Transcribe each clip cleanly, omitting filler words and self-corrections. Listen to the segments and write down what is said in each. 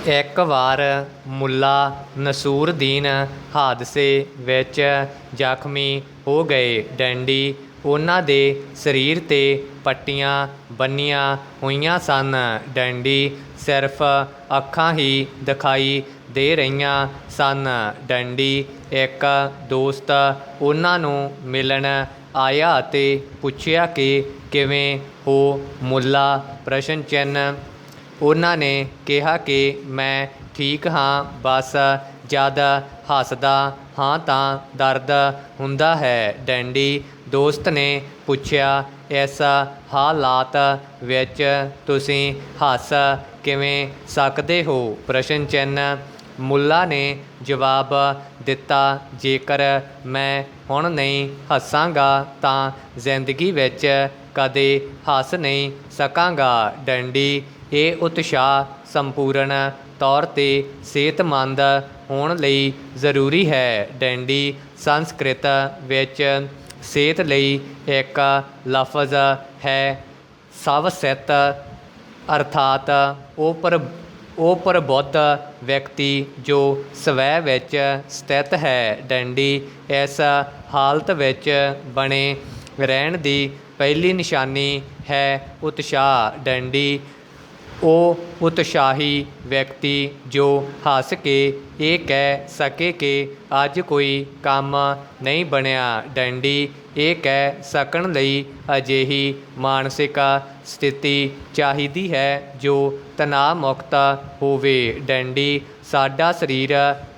ਇੱਕ ਵਾਰ ਮੁੱਲਾ ਨਸੂਰਦੀਨ ਹਾਦਸੇ ਵਿੱਚ ਜ਼ਖਮੀ ਹੋ ਗਏ। ਡੈਡੀ ਉਹਨਾਂ ਦੇ ਸਰੀਰ 'ਤੇ ਪੱਟੀਆਂ ਬੰਨ੍ਹੀਆਂ ਹੋਈਆਂ ਸਨ। ਡੈਡੀ ਸਿਰਫ ਅੱਖਾਂ ਹੀ ਦਿਖਾਈ ਦੇ ਰਹੀਆਂ ਸਨ। ਡੈਡੀ ਇੱਕ ਦੋਸਤ ਉਹਨਾਂ ਨੂੰ ਮਿਲਣ ਆਇਆ ਅਤੇ ਪੁੱਛਿਆ ਕਿ ਕਿਵੇਂ ਹੋ ਮੁੱਲਾ। ਉਹਨਾਂ ਨੇ ਕਿਹਾ ਕਿ ਮੈਂ ਠੀਕ ਹਾਂ, ਬਸ ਜਦ ਹੱਸਦਾ ਹਾਂ ਤਾਂ ਦਰਦ ਹੁੰਦਾ ਹੈ। ਡੈਡੀ ਦੋਸਤ ਨੇ ਪੁੱਛਿਆ, ਇਸ ਹਾਲਾਤ ਵਿੱਚ ਤੁਸੀਂ ਹੱਸ ਕਿਵੇਂ ਸਕਦੇ ਹੋ? ਮੁੱਲਾ ਨੇ ਜਵਾਬ ਦਿੱਤਾ, ਜੇਕਰ ਮੈਂ ਹੁਣ ਨਹੀਂ ਹੱਸਾਂਗਾ ਤਾਂ ਜ਼ਿੰਦਗੀ ਵਿੱਚ ਕਦੇ ਹੱਸ ਨਹੀਂ ਸਕਾਂਗਾ। ਡੈਡੀ ਇਹ ਉਤਸ਼ਾਹ ਸੰਪੂਰਨ ਤੌਰ 'ਤੇ ਸਿਹਤਮੰਦ ਹੋਣ ਲਈ ਜ਼ਰੂਰੀ ਹੈ। ਡੈਡੀ ਸੰਸਕ੍ਰਿਤ ਵਿੱਚ ਸਿਹਤ ਲਈ ਇੱਕ ਲਫ਼ਜ਼ ਹੈ, ਸਵਸਿਤ, ਅਰਥਾਤ ਉਹ ਪ੍ਰਬੁੱਧ ਵਿਅਕਤੀ ਜੋ ਸਵੈ ਵਿੱਚ ਸਥਿਤ ਹੈ। ਡੈਡੀ ਇਸ ਹਾਲਤ ਵਿੱਚ ਬਣੇ ਰਹਿਣ ਦੀ ਪਹਿਲੀ ਨਿਸ਼ਾਨੀ ਹੈ ਉਤਸ਼ਾਹ। ਡੈਡੀ ਉਹ ਉਤਸ਼ਾਹੀ ਵਿਅਕਤੀ ਜੋ ਹੱਸ ਕੇ ਇਹ ਕਹਿ ਸਕੇ ਕਿ ਅੱਜ ਕੋਈ ਕੰਮ ਨਹੀਂ ਬਣਿਆ। ਡੈਡੀ ਇਹ ਕਹਿ ਸਕਣ ਲਈ ਅਜਿਹੀ ਮਾਨਸਿਕ ਸਥਿਤੀ ਚਾਹੀਦੀ ਹੈ ਜੋ ਤਣਾਅ ਮੁਕਤ ਹੋਵੇ। ਡੈਡੀ ਸਾਡਾ ਸਰੀਰ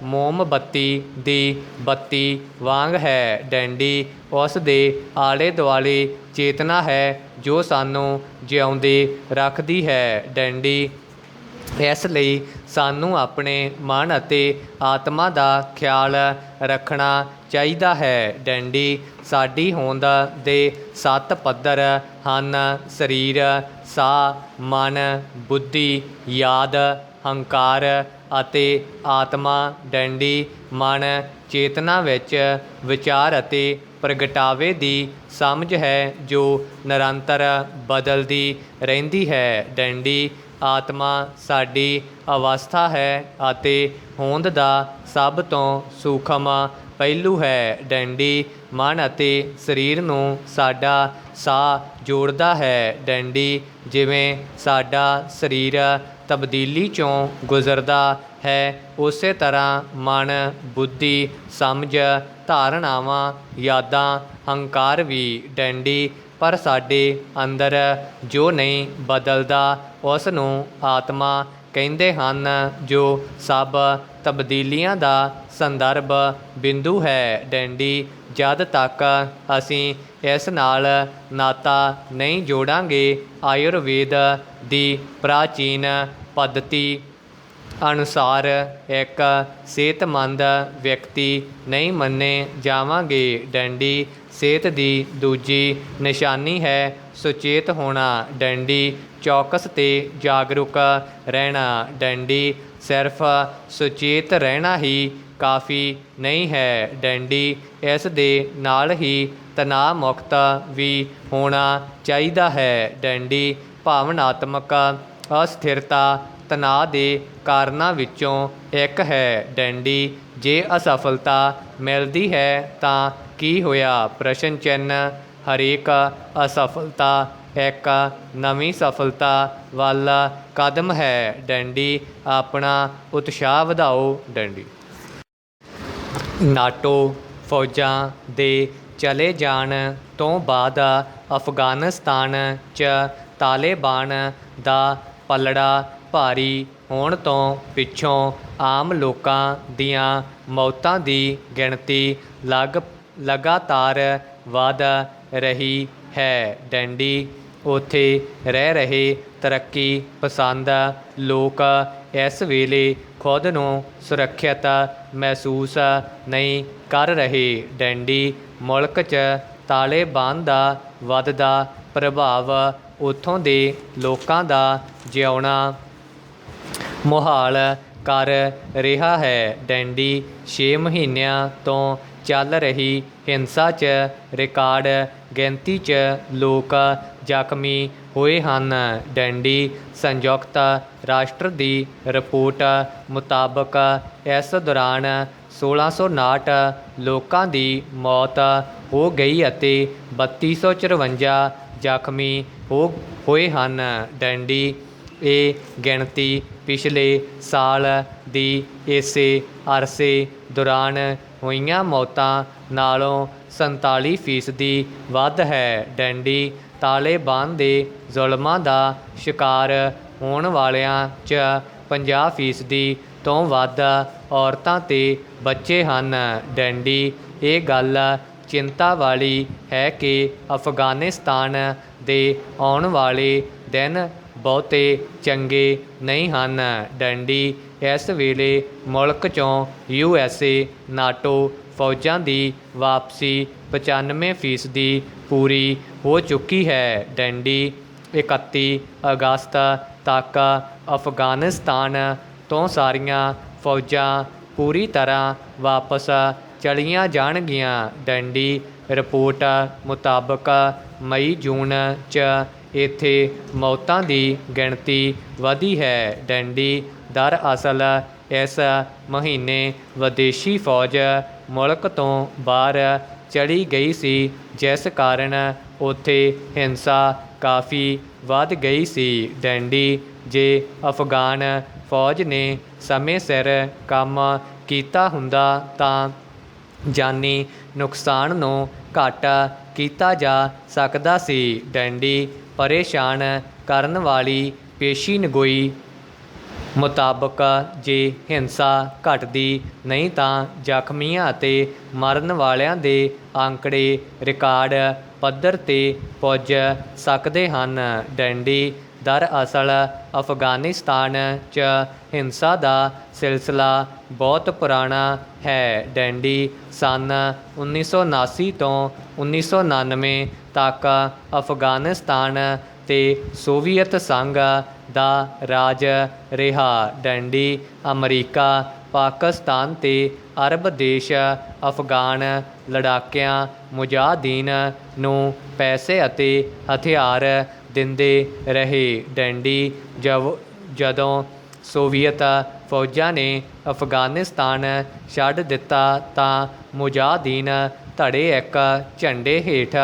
ਮੋਮਬੱਤੀ ਦੀ ਬੱਤੀ ਵਾਂਗ ਹੈ। ਡੈਡੀ ਉਸ ਦੇ ਆਲੇ ਦੁਆਲੇ ਚੇਤਨਾ ਹੈ ਜੋ ਸਾਨੂੰ ਜਿਉਂਦੇ ਰੱਖਦੀ ਹੈ। ਡੈਡੀ ਇਸ ਲਈ ਸਾਨੂੰ ਆਪਣੇ ਮਨ ਅਤੇ ਆਤਮਾ ਦਾ ਖਿਆਲ ਰੱਖਣਾ ਚਾਹੀਦਾ ਹੈ। ਡੈਡੀ ਸਾਡੀ ਹੋਂਦ ਦੇ 7 ਪੱਧਰ ਹਨ: ਸਰੀਰ, ਸਾਹ, ਮਨ, ਬੁੱਧੀ, ਯਾਦ, ਹੰਕਾਰ ਅਤੇ ਆਤਮਾ। ਡੈਡੀ ਮਨ ਚੇਤਨਾ ਵਿੱਚ ਵਿਚਾਰ ਅਤੇ ਪ੍ਰਗਟਾਵੇ ਦੀ ਸਮਝ ਹੈ ਜੋ ਨਿਰੰਤਰ ਬਦਲਦੀ ਰਹਿੰਦੀ ਹੈ। ਡੈਡੀ ਆਤਮਾ ਸਾਡੀ ਅਵਸਥਾ ਹੈ ਅਤੇ ਹੋਂਦ ਦਾ ਸਭ ਤੋਂ ਸੂਖਮ ਪਹਿਲੂ ਹੈ। ਡੈਡੀ ਮਨ ਅਤੇ ਸਰੀਰ ਨੂੰ ਸਾਡਾ ਸਾਹ ਜੋੜਦਾ ਹੈ। ਡੈਡੀ ਜਿਵੇਂ ਸਾਡਾ ਸਰੀਰ ਤਬਦੀਲੀ 'ਚੋਂ ਗੁਜ਼ਰਦਾ ਹੈ, ਉਸੇ ਤਰ੍ਹਾਂ ਮਨ, ਬੁੱਧੀ, ਸਮਝ, ਧਾਰਨਾਵਾਂ, ਯਾਦਾਂ, ਹੰਕਾਰ ਵੀ। ਡੈਡੀ ਪਰ ਸਾਡੇ ਅੰਦਰ ਜੋ ਨਹੀਂ ਬਦਲਦਾ ਉਸ ਨੂੰ ਆਤਮਾ ਕਹਿੰਦੇ ਹਨ, ਜੋ ਸਭ ਤਬਦੀਲੀਆਂ ਦਾ ਸੰਦਰਭ ਬਿੰਦੂ ਹੈ। ਡੈਡੀ ਜਦ ਤੱਕ ਅਸੀਂ ਇਸ ਨਾਲ ਨਾਤਾ ਨਹੀਂ ਜੋੜਾਂਗੇ, ਆਯੁਰਵੇਦ ਦੀ ਪ੍ਰਾਚੀਨ ਪੱਧਤੀ ਅਨੁਸਾਰ ਇੱਕ ਸਿਹਤਮੰਦ ਵਿਅਕਤੀ ਨਹੀਂ ਮੰਨੇ ਜਾਵਾਂਗੇ। ਡੈਡੀ ਸਿਹਤ ਦੀ ਦੂਜੀ ਨਿਸ਼ਾਨੀ ਹੈ ਸੁਚੇਤ ਹੋਣਾ। ਡੈਡੀ ਚੌਕਸ ਤੇ ਜਾਗਰੂਕ ਰਹਿਣਾ। ਡੈਡੀ ਸਿਰਫ ਸੁਚੇਤ ਰਹਿਣਾ ਹੀ ਕਾਫੀ ਨਹੀਂ ਹੈ। ਡੈਡੀ ਇਸ ਦੇ ਨਾਲ ਹੀ ਤਣਾਅ ਮੁਕਤ ਵੀ ਹੋਣਾ ਚਾਹੀਦਾ ਹੈ। ਡੈਡੀ ਭਾਵਨਾਤਮਕ ਅਸਥਿਰਤਾ ਤਣਾਅ ਦੇ ਕਾਰਨਾਂ ਵਿੱਚੋਂ ਇੱਕ ਹੈ। ਡੈਡੀ ਜੇ ਅਸਫਲਤਾ ਮਿਲਦੀ ਹੈ ਤਾਂ ਕੀ ਹੋਇਆ? ਹਰੇਕ ਅਸਫਲਤਾ ਇੱਕ ਨਵੀਂ ਸਫਲਤਾ ਵੱਲ ਕਦਮ ਹੈ। ਡੈਡੀ ਆਪਣਾ ਉਤਸ਼ਾਹ ਵਧਾਓ। ਡੈਡੀ ਨਾਟੋ ਫੌਜਾਂ ਦੇ ਚਲੇ ਜਾਣ ਤੋਂ ਬਾਅਦ ਅਫਗਾਨਿਸਤਾਨ 'ਚ ਤਾਲਿਬਾਨ ਦਾ ਪਲੜਾ ਭਾਰੀ ਹੋਣ ਤੋਂ ਪਿੱਛੋਂ ਆਮ ਲੋਕਾਂ ਦੀਆਂ ਮੌਤਾਂ ਦੀ ਗਿਣਤੀ ਲਗਾਤਾਰ ਵਧ ਰਹੀ ਹੈ। ਡੈਡੀ ਉੱਥੇ ਰਹਿ ਰਹੇ ਤਰੱਕੀ ਪਸੰਦ ਲੋਕ ਇਸ ਵੇਲੇ ਖੁਦ ਨੂੰ ਸੁਰੱਖਿਅਤ ਮਹਿਸੂਸ ਨਹੀਂ ਕਰ ਰਹੇ। ਡੈਡੀ ਮੁਲਕ 'ਚ ਤਾਲਿਬਾਨ ਦਾ ਵੱਧਦਾ ਪ੍ਰਭਾਵ ਉੱਥੋਂ ਦੇ ਲੋਕਾਂ ਦਾ ਜਿਉਣਾ ਮੁਹਾਲ ਕਰ ਰਿਹਾ ਹੈ। ਡੈਡੀ 6 ਮਹੀਨਿਆਂ ਤੋਂ ਚੱਲ ਰਹੀ ਹਿੰਸਾ 'ਚ ਰਿਕਾਰਡ ਗਿਣਤੀ 'ਚ ਲੋਕ ਜ਼ਖਮੀ ਹੋਏ ਹਨ। ਡੰਡੀ ਸੰਯੁਕਤ ਰਾਸ਼ਟਰ ਦੀ ਰਿਪੋਰਟ ਮੁਤਾਬਕ ਇਸ ਦੌਰਾਨ 1659 ਲੋਕਾਂ ਦੀ ਮੌਤ ਹੋ ਗਈ ਅਤੇ 3254 ਜ਼ਖਮੀ ਹੋਏ ਹਨ। ਡੰਡੀ ਇਹ ਗਿਣਤੀ ਪਿਛਲੇ ਸਾਲ ਦੀ ਇਸੇ ਅਰਸੇ ਦੌਰਾਨ ਹੋਈਆਂ ਮੌਤਾਂ ਨਾਲੋਂ 47% ਵੱਧ ਹੈ। ਡੰਡੀ ਤਾਲਿਬਾਨ ਦੇ ਜ਼ੁਲਮਾਂ ਦਾ ਸ਼ਿਕਾਰ ਹੋਣ ਵਾਲਿਆਂ 'ਚ 50% ਤੋਂ ਵੱਧ ਔਰਤਾਂ ਤੇ ਬੱਚੇ ਹਨ। ਡੰਡੀ ਇਹ ਗੱਲ ਚਿੰਤਾ ਵਾਲੀ ਹੈ ਕਿ ਅਫਗਾਨਿਸਤਾਨ ਦੇ ਆਉਣ ਵਾਲੇ ਦਿਨ ਬਹੁਤੇ ਚੰਗੇ ਨਹੀਂ ਹਨ। ਡੰਡੀ ਇਸ ਵੇਲੇ ਮੁਲਕ 'ਚੋਂ USA ਨਾਟੋ ਫੌਜਾਂ ਦੀ ਵਾਪਸੀ 95% ਪੂਰੀ ਹੋ ਚੁੱਕੀ ਹੈ। ਡੰਡੀ 31 ਅਗਸਤ ਤੱਕ ਅਫਗਾਨਿਸਤਾਨ ਤੋਂ ਸਾਰੀਆਂ ਫੌਜਾਂ ਪੂਰੀ ਤਰ੍ਹਾਂ ਵਾਪਸ ਚਲੀਆਂ ਜਾਣਗੀਆਂ। ਡੰਡੀ ਰਿਪੋਰਟ ਮੁਤਾਬਕ ਮਈ ਜੂਨ 'ਚ ਇੱਥੇ ਮੌਤਾਂ ਦੀ ਗਿਣਤੀ ਵਧੀ ਹੈ। ਡੰਡੀ ਦਰਅਸਲ ਇਸ ਮਹੀਨੇ ਵਿਦੇਸ਼ੀ ਫੌਜ ਮੁਲਕ ਤੋਂ ਬਾਹਰ ਚਲੀ ਗਈ ਸੀ, ਜਿਸ ਕਾਰਨ ਉੱਥੇ ਹਿੰਸਾ ਕਾਫੀ ਵੱਧ ਗਈ ਸੀ। ਡੰਡੀ ਜੇ ਅਫਗਾਨ ਫੌਜ ਨੇ ਸਮੇਂ ਸਿਰ ਕੰਮ ਕੀਤਾ ਹੁੰਦਾ ਤਾਂ ਜਾਨੀ ਨੁਕਸਾਨ ਨੂੰ ਘੱਟ ਕੀਤਾ ਜਾ ਸਕਦਾ ਸੀ। ਡੰਡੀ ਪਰੇਸ਼ਾਨ ਕਰਨ ਵਾਲੀ ਪੇਸ਼ੀਨਗੋਈ ਮੁਤਾਬਕ ਜੇ ਹਿੰਸਾ ਘਟਦੀ ਨਹੀਂ ਤਾਂ ਜ਼ਖਮੀਆਂ ਅਤੇ ਮਰਨ ਵਾਲਿਆਂ ਦੇ ਅੰਕੜੇ ਰਿਕਾਰਡ ਪੱਧਰ 'ਤੇ ਪੁੱਜ ਸਕਦੇ ਹਨ। ਡੰਡੀ ਦਰਅਸਲ ਅਫਗਾਨਿਸਤਾਨ 'ਚ ਹਿੰਸਾ ਦਾ ਸਿਲਸਿਲਾ ਬਹੁਤ ਪੁਰਾਣਾ ਹੈ। ਡੰਡੀ ਸੰਨ 1979 ਤੋਂ 1999 ਤੱਕ ਅਫਗਾਨਿਸਤਾਨ ਤੇ ਸੋਵੀਅਤ ਸੰਘ ਦਾ ਰਾਜ ਰਿਹਾ। ਡੰਡੀ ਅਮਰੀਕਾ, ਪਾਕਿਸਤਾਨ ਤੇ ਅਰਬ ਦੇਸ਼ ਅਫਗਾਨ ਲੜਾਕਿਆਂ ਮੁਜਾਹਿਦੀਨ ਨੂੰ ਪੈਸੇ ਅਤੇ ਹਥਿਆਰ ਦਿੰਦੇ ਰਹੇ। ਡੰਡੀ ਜਦੋਂ ਸੋਵੀਅਤ ਫੌਜਾਂ ਨੇ ਅਫਗਾਨਿਸਤਾਨ ਛੱਡ ਦਿੱਤਾ ਤਾਂ ਮੁਜਾਹਿਦੀਨ ਧੜੇ ਇੱਕ ਝੰਡੇ ਹੇਠ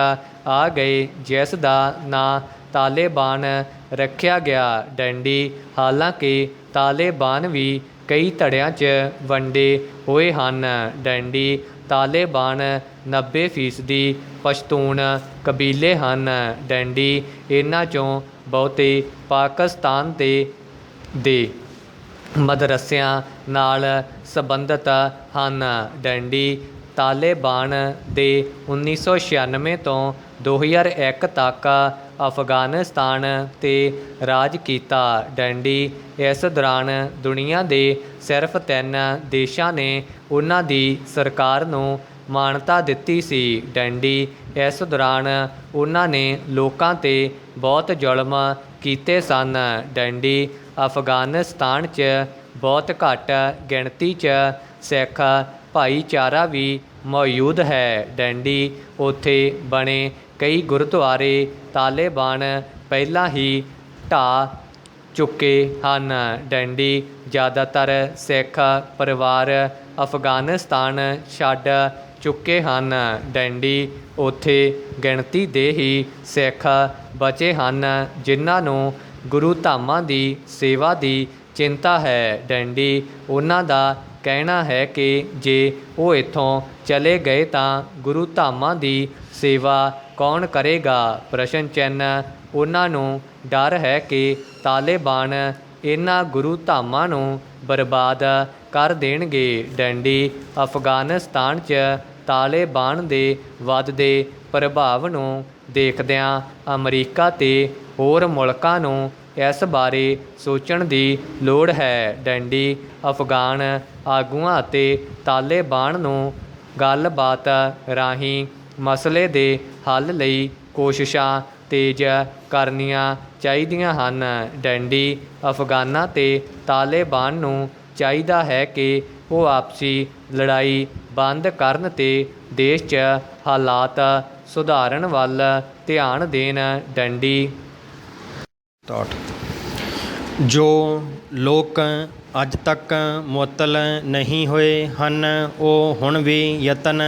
ਆ ਗਏ, ਜਿਸ ਦਾ ਨਾਂ ਤਾਲਿਬਾਨ ਰੱਖਿਆ ਗਿਆ। ਡੰਡੀ ਹਾਲਾਂਕਿ ਤਾਲਿਬਾਨ ਵੀ ਕਈ ਧੜਿਆਂ 'ਚ ਵੰਡੇ ਹੋਏ ਹਨ। ਡੰਡੀ ਤਾਲਿਬਾਨ 90% ਪਸ਼ਤੂਨ ਕਬੀਲੇ ਹਨ। ਡੰਡੀ ਇਹਨਾਂ 'ਚੋਂ ਬਹੁਤੇ ਪਾਕਿਸਤਾਨ ਦੇ ਮਦਰਸਿਆਂ ਨਾਲ ਸੰਬੰਧਿਤ ਹਨ। ਡੰਡੀ ਤਾਲਿਬਾਨ ਦੇ 1996 ਤੋਂ 2001 ਤੱਕ ਅਫਗਾਨਿਸਤਾਨ 'ਤੇ ਰਾਜ ਕੀਤਾ। ਡੰਡੀ ਇਸ ਦੌਰਾਨ ਦੁਨੀਆ ਦੇ ਸਿਰਫ 3 ਦੇਸ਼ਾਂ ਨੇ ਉਹਨਾਂ ਦੀ ਸਰਕਾਰ ਨੂੰ ਮਾਨਤਾ ਦਿੱਤੀ ਸੀ। ਡੰਡੀ ਇਸ ਦੌਰਾਨ ਉਹਨਾਂ ਨੇ ਲੋਕਾਂ 'ਤੇ ਬਹੁਤ ਜ਼ੁਲਮ ਕੀਤੇ ਸਨ। ਡੰਡੀ ਅਫਗਾਨਿਸਤਾਨ 'ਚ ਬਹੁਤ ਘੱਟ ਗਿਣਤੀ 'ਚ ਸਿੱਖ ਭਾਈਚਾਰਾ ਵੀ ਮੌਜੂਦ ਹੈ। ਡੰਡੀ ਉੱਥੇ ਬਣੇ ਕਈ ਗੁਰਦੁਆਰੇ ਤਾਲਿਬਾਨ ਪਹਿਲਾਂ ਹੀ ਢਾਹ ਚੁੱਕੇ ਹਨ। ਡੰਡੀ ਜ਼ਿਆਦਾਤਰ ਸਿੱਖ ਪਰਿਵਾਰ ਅਫਗਾਨਿਸਤਾਨ ਛੱਡ ਚੁੱਕੇ ਹਨ। ਡੰਡੀ ਉੱਥੇ ਗਿਣਤੀ ਦੇ ਹੀ ਸਿੱਖ ਬਚੇ ਹਨ ਜਿਨ੍ਹਾਂ ਨੂੰ ਗੁਰੂ ਧਾਮਾਂ ਦੀ ਸੇਵਾ ਦੀ ਚਿੰਤਾ ਹੈ। ਡੰਡੀ ਉਹਨਾਂ ਦਾ ਕਹਿਣਾ ਹੈ ਕਿ ਜੇ ਉਹ ਇੱਥੋਂ ਚਲੇ ਗਏ ਤਾਂ ਗੁਰੂ ਧਾਮਾਂ ਦੀ ਸੇਵਾ ਕੌਣ ਕਰੇਗਾ। ਪ੍ਰਸ਼ਨ ਚਿੰਨ੍ਹ ਉਹਨਾਂ ਨੂੰ ਡਰ ਹੈ ਕਿ ਤਾਲਿਬਾਨ ਇਹਨਾਂ ਗੁਰੂ ਧਾਮਾਂ ਨੂੰ ਬਰਬਾਦ ਕਰ ਦੇਣਗੇ। ਡੰਡੀ ਅਫਗਾਨਿਸਤਾਨ 'ਚ ਤਾਲਿਬਾਨ ਦੇ ਵੱਧਦੇ ਪ੍ਰਭਾਵ ਨੂੰ ਦੇਖਦਿਆਂ ਅਮਰੀਕਾ ਤੇ ਹੋਰ ਮੁਲਕਾਂ ਨੂੰ ਇਸ ਬਾਰੇ ਸੋਚਣ ਦੀ ਲੋੜ ਹੈ। ਡੰਡੀ ਅਫਗਾਨ ਆਗੂਆਂ ਅਤੇ ਤਾਲਿਬਾਨ ਨੂੰ ਗੱਲਬਾਤ ਰਾਹੀਂ ਮਸਲੇ ਦੇ ਹੱਲ ਲਈ ਕੋਸ਼ਿਸ਼ਾਂ ਤੇਜ਼ ਕਰਨੀਆਂ ਚਾਹੀਦੀਆਂ ਹਨ। ਡੰਡੀ ਅਫਗਾਨਾਂ ਤੇ ਤਾਲਿਬਾਨ ਨੂੰ ਚਾਹੀਦਾ ਹੈ ਕਿ ਉਹ ਆਪਸੀ ਲੜਾਈ ਬੰਦ ਕਰਨ ਤੇ ਦੇਸ਼ 'ਚ ਹਾਲਾਤ ਸੁਧਾਰਨ ਵੱਲ ਧਿਆਨ ਦੇਣ। ਡੰਡੀ। ਜੋ ਲੋਕ ਅੱਜ ਤੱਕ ਮੁਅੱਤਲ ਨਹੀਂ ਹੋਏ ਹਨ, ਉਹ ਹੁਣ ਵੀ ਯਤਨ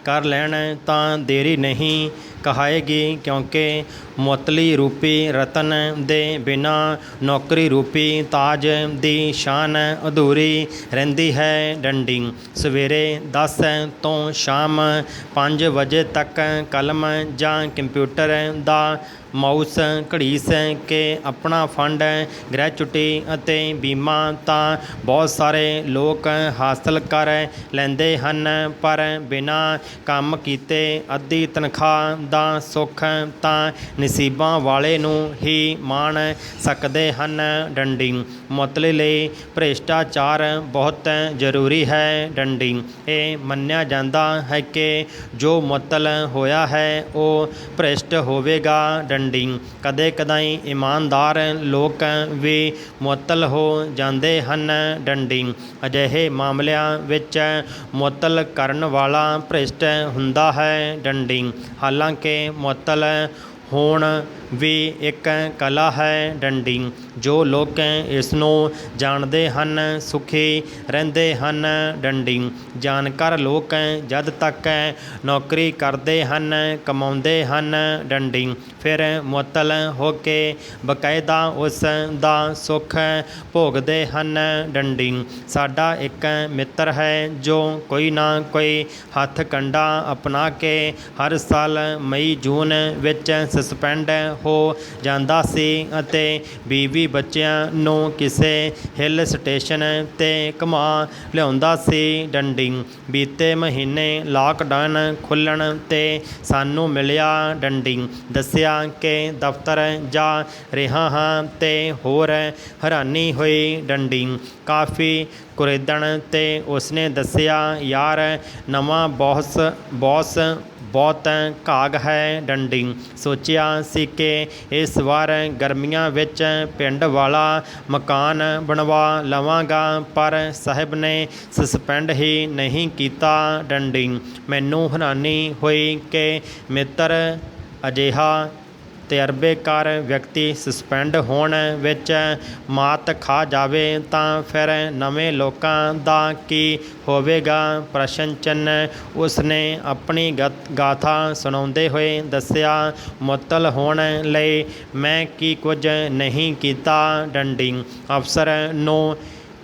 ਕਰ ਲੈਣ ਤਾਂ ਦੇਰੀ ਨਹੀਂ ਕਹਾਏਗੀ, ਕਿਉਂਕਿ ਮੁਅੱਤਲੀ ਰੂਪੀ ਰਤਨ ਦੇ ਬਿਨਾਂ ਨੌਕਰੀ ਰੂਪੀ ਤਾਜ ਦੀ ਸ਼ਾਨ ਅਧੂਰੀ ਰਹਿੰਦੀ ਹੈ। ਡੰਡੀ। ਸਵੇਰੇ 10 ਤੋਂ ਸ਼ਾਮ 5 ਵਜੇ ਤੱਕ ਕਲਮ ਜਾਂ ਕੰਪਿਊਟਰ ਦਾ ਮਾਊਸ ਘੜੀਸ ਕੇ ਆਪਣਾ ਫੰਡ, ਗ੍ਰੈਚੁਟੀ ਅਤੇ ਬੀਮਾ ਤਾਂ ਬਹੁਤ ਸਾਰੇ ਲੋਕ ਹਾਸਲ ਕਰ ਲੈਂਦੇ ਹਨ, ਪਰ ਬਿਨਾਂ ਕੰਮ ਕੀਤੇ ਅੱਧੀ ਤਨਖਾਹ ਦਾ ਸੁੱਖ ਤਾਂ ਨਸੀਬਾਂ ਵਾਲੇ ਨੂੰ ਹੀ ਮਾਣ ਸਕਦੇ ਹਨ। ਡੰਡੀ। ਮੁਅੱਤਲੀ ਲਈ ਭ੍ਰਿਸ਼ਟਾਚਾਰ ਬਹੁਤ ਜ਼ਰੂਰੀ ਹੈ। ਡੰਡੀ। ਇਹ ਮੰਨਿਆ ਜਾਂਦਾ ਹੈ ਕਿ ਜੋ ਮੁਅੱਤਲ ਹੋਇਆ ਹੈ ਉਹ ਭ੍ਰਿਸ਼ਟ ਹੋਵੇਗਾ। ਡੰਡੀ। ਕਦੇ ਕਦਾਈ ਇਮਾਨਦਾਰ ਲੋਕ ਵੀ ਮੁਅੱਤਲ ਹੋ ਜਾਂਦੇ ਹਨ। ਡੰਡੀ। ਅਜਿਹੇ ਮਾਮਲਿਆਂ ਵਿੱਚ ਮੁਅੱਤਲ ਕਰਨ ਵਾਲਾ ਭ੍ਰਿਸ਼ਟ ਹੁੰਦਾ ਹੈ। ਡੰਡੀ। ਹਾਲਾਂਕਿ ਮੁਅੱਤਲ ਹੋਣ ਵੀ ਇੱਕ ਕਲਾ ਹੈ। ਡੰਡੀ। ਜੋ ਲੋਕ ਇਸ ਨੂੰ ਜਾਣਦੇ ਹਨ ਸੁਖੀ ਰਹਿੰਦੇ ਹਨ। ਡੰਡੀ। ਜਾਣਕਾਰ ਲੋਕ ਜਦ ਤੱਕ ਨੌਕਰੀ ਕਰਦੇ ਹਨ, ਕਮਾਉਂਦੇ ਹਨ, ਡੰਡੀ, ਫਿਰ ਮੁਅੱਤਲ ਹੋ ਕੇ ਬਕਾਇਦਾ ਉਸ ਦਾ ਸੁੱਖ ਭੋਗਦੇ ਹਨ। ਡੰਡੀ। ਸਾਡਾ ਇੱਕ ਮਿੱਤਰ ਹੈ ਜੋ ਕੋਈ ਨਾ ਕੋਈ ਹੱਥ ਕੰਡਾ ਅਪਣਾ ਕੇ ਹਰ ਸਾਲ ਮਈ ਜੂਨ ਵਿੱਚ ਸਸਪੈਂਡ ਹੋ ਜਾਂਦਾ ਸੀ ਅਤੇ ਬੀਵੀ ਬੱਚਿਆਂ ਨੂੰ ਕਿਸੇ ਹਿੱਲ ਸਟੇਸ਼ਨ 'ਤੇ ਘੁਮਾ ਲਿਆਉਂਦਾ ਸੀ। ਡੰਡੀ। ਬੀਤੇ ਮਹੀਨੇ ਲਾਕਡਾਊਨ ਖੁੱਲ੍ਹਣ 'ਤੇ ਸਾਨੂੰ ਮਿਲਿਆ। ਡੰਡੀ। ਦੱਸਿਆ ਕਿ ਦਫ਼ਤਰ ਜਾ ਰਿਹਾ ਹਾਂ ਅਤੇ ਹੋਰ ਹੈਰਾਨੀ ਹੋਈ। ਡੰਡੀ। ਕਾਫੀ ਕੁਰੇਦਣ 'ਤੇ ਉਸਨੇ ਦੱਸਿਆ, ਯਾਰ ਨਵਾਂ ਬੌਸ ਬਹੁਤ ਘਾਗ ਹੈ। ਡੰਡੀ। ਸੋਚਿਆ ਸੀ ਕਿ ਇਸ ਵਾਰ ਗਰਮੀਆਂ ਵਿੱਚ ਪਿੰਡ ਵਾਲਾ ਮਕਾਨ ਬਣਵਾ ਲਵਾਂਗਾ, ਪਰ ਸਾਹਿਬ ਨੇ ਸਸਪੈਂਡ ਹੀ ਨਹੀਂ ਕੀਤਾ। ਡੰਡੀ। ਮੈਨੂੰ ਹੈਰਾਨੀ ਹੋਈ ਕਿ ਮਿੱਤਰ ਅਜਿਹਾ ਤਜਰਬੇਕਾਰ ਵਿਅਕਤੀ ਸਸਪੈਂਡ ਹੋਣ ਵਿੱਚ ਮਾਤ ਖਾ ਜਾਵੇ ਤਾਂ ਫਿਰ ਨਵੇਂ ਲੋਕਾਂ ਦਾ ਕੀ ਹੋਵੇਗਾ? ਪ੍ਰਸ਼ਨ ਚਿੰਨ੍ਹ। ਉਸਨੇ ਆਪਣੀ ਗਾਥਾ ਸੁਣਾਉਂਦੇ ਹੋਏ ਦੱਸਿਆ, ਮੁਅੱਤਲ ਹੋਣ ਲਈ ਮੈਂ ਕੀ ਕੁਝ ਨਹੀਂ ਕੀਤਾ। ਡੰਡੀ। ਅਫਸਰ ਨੂੰ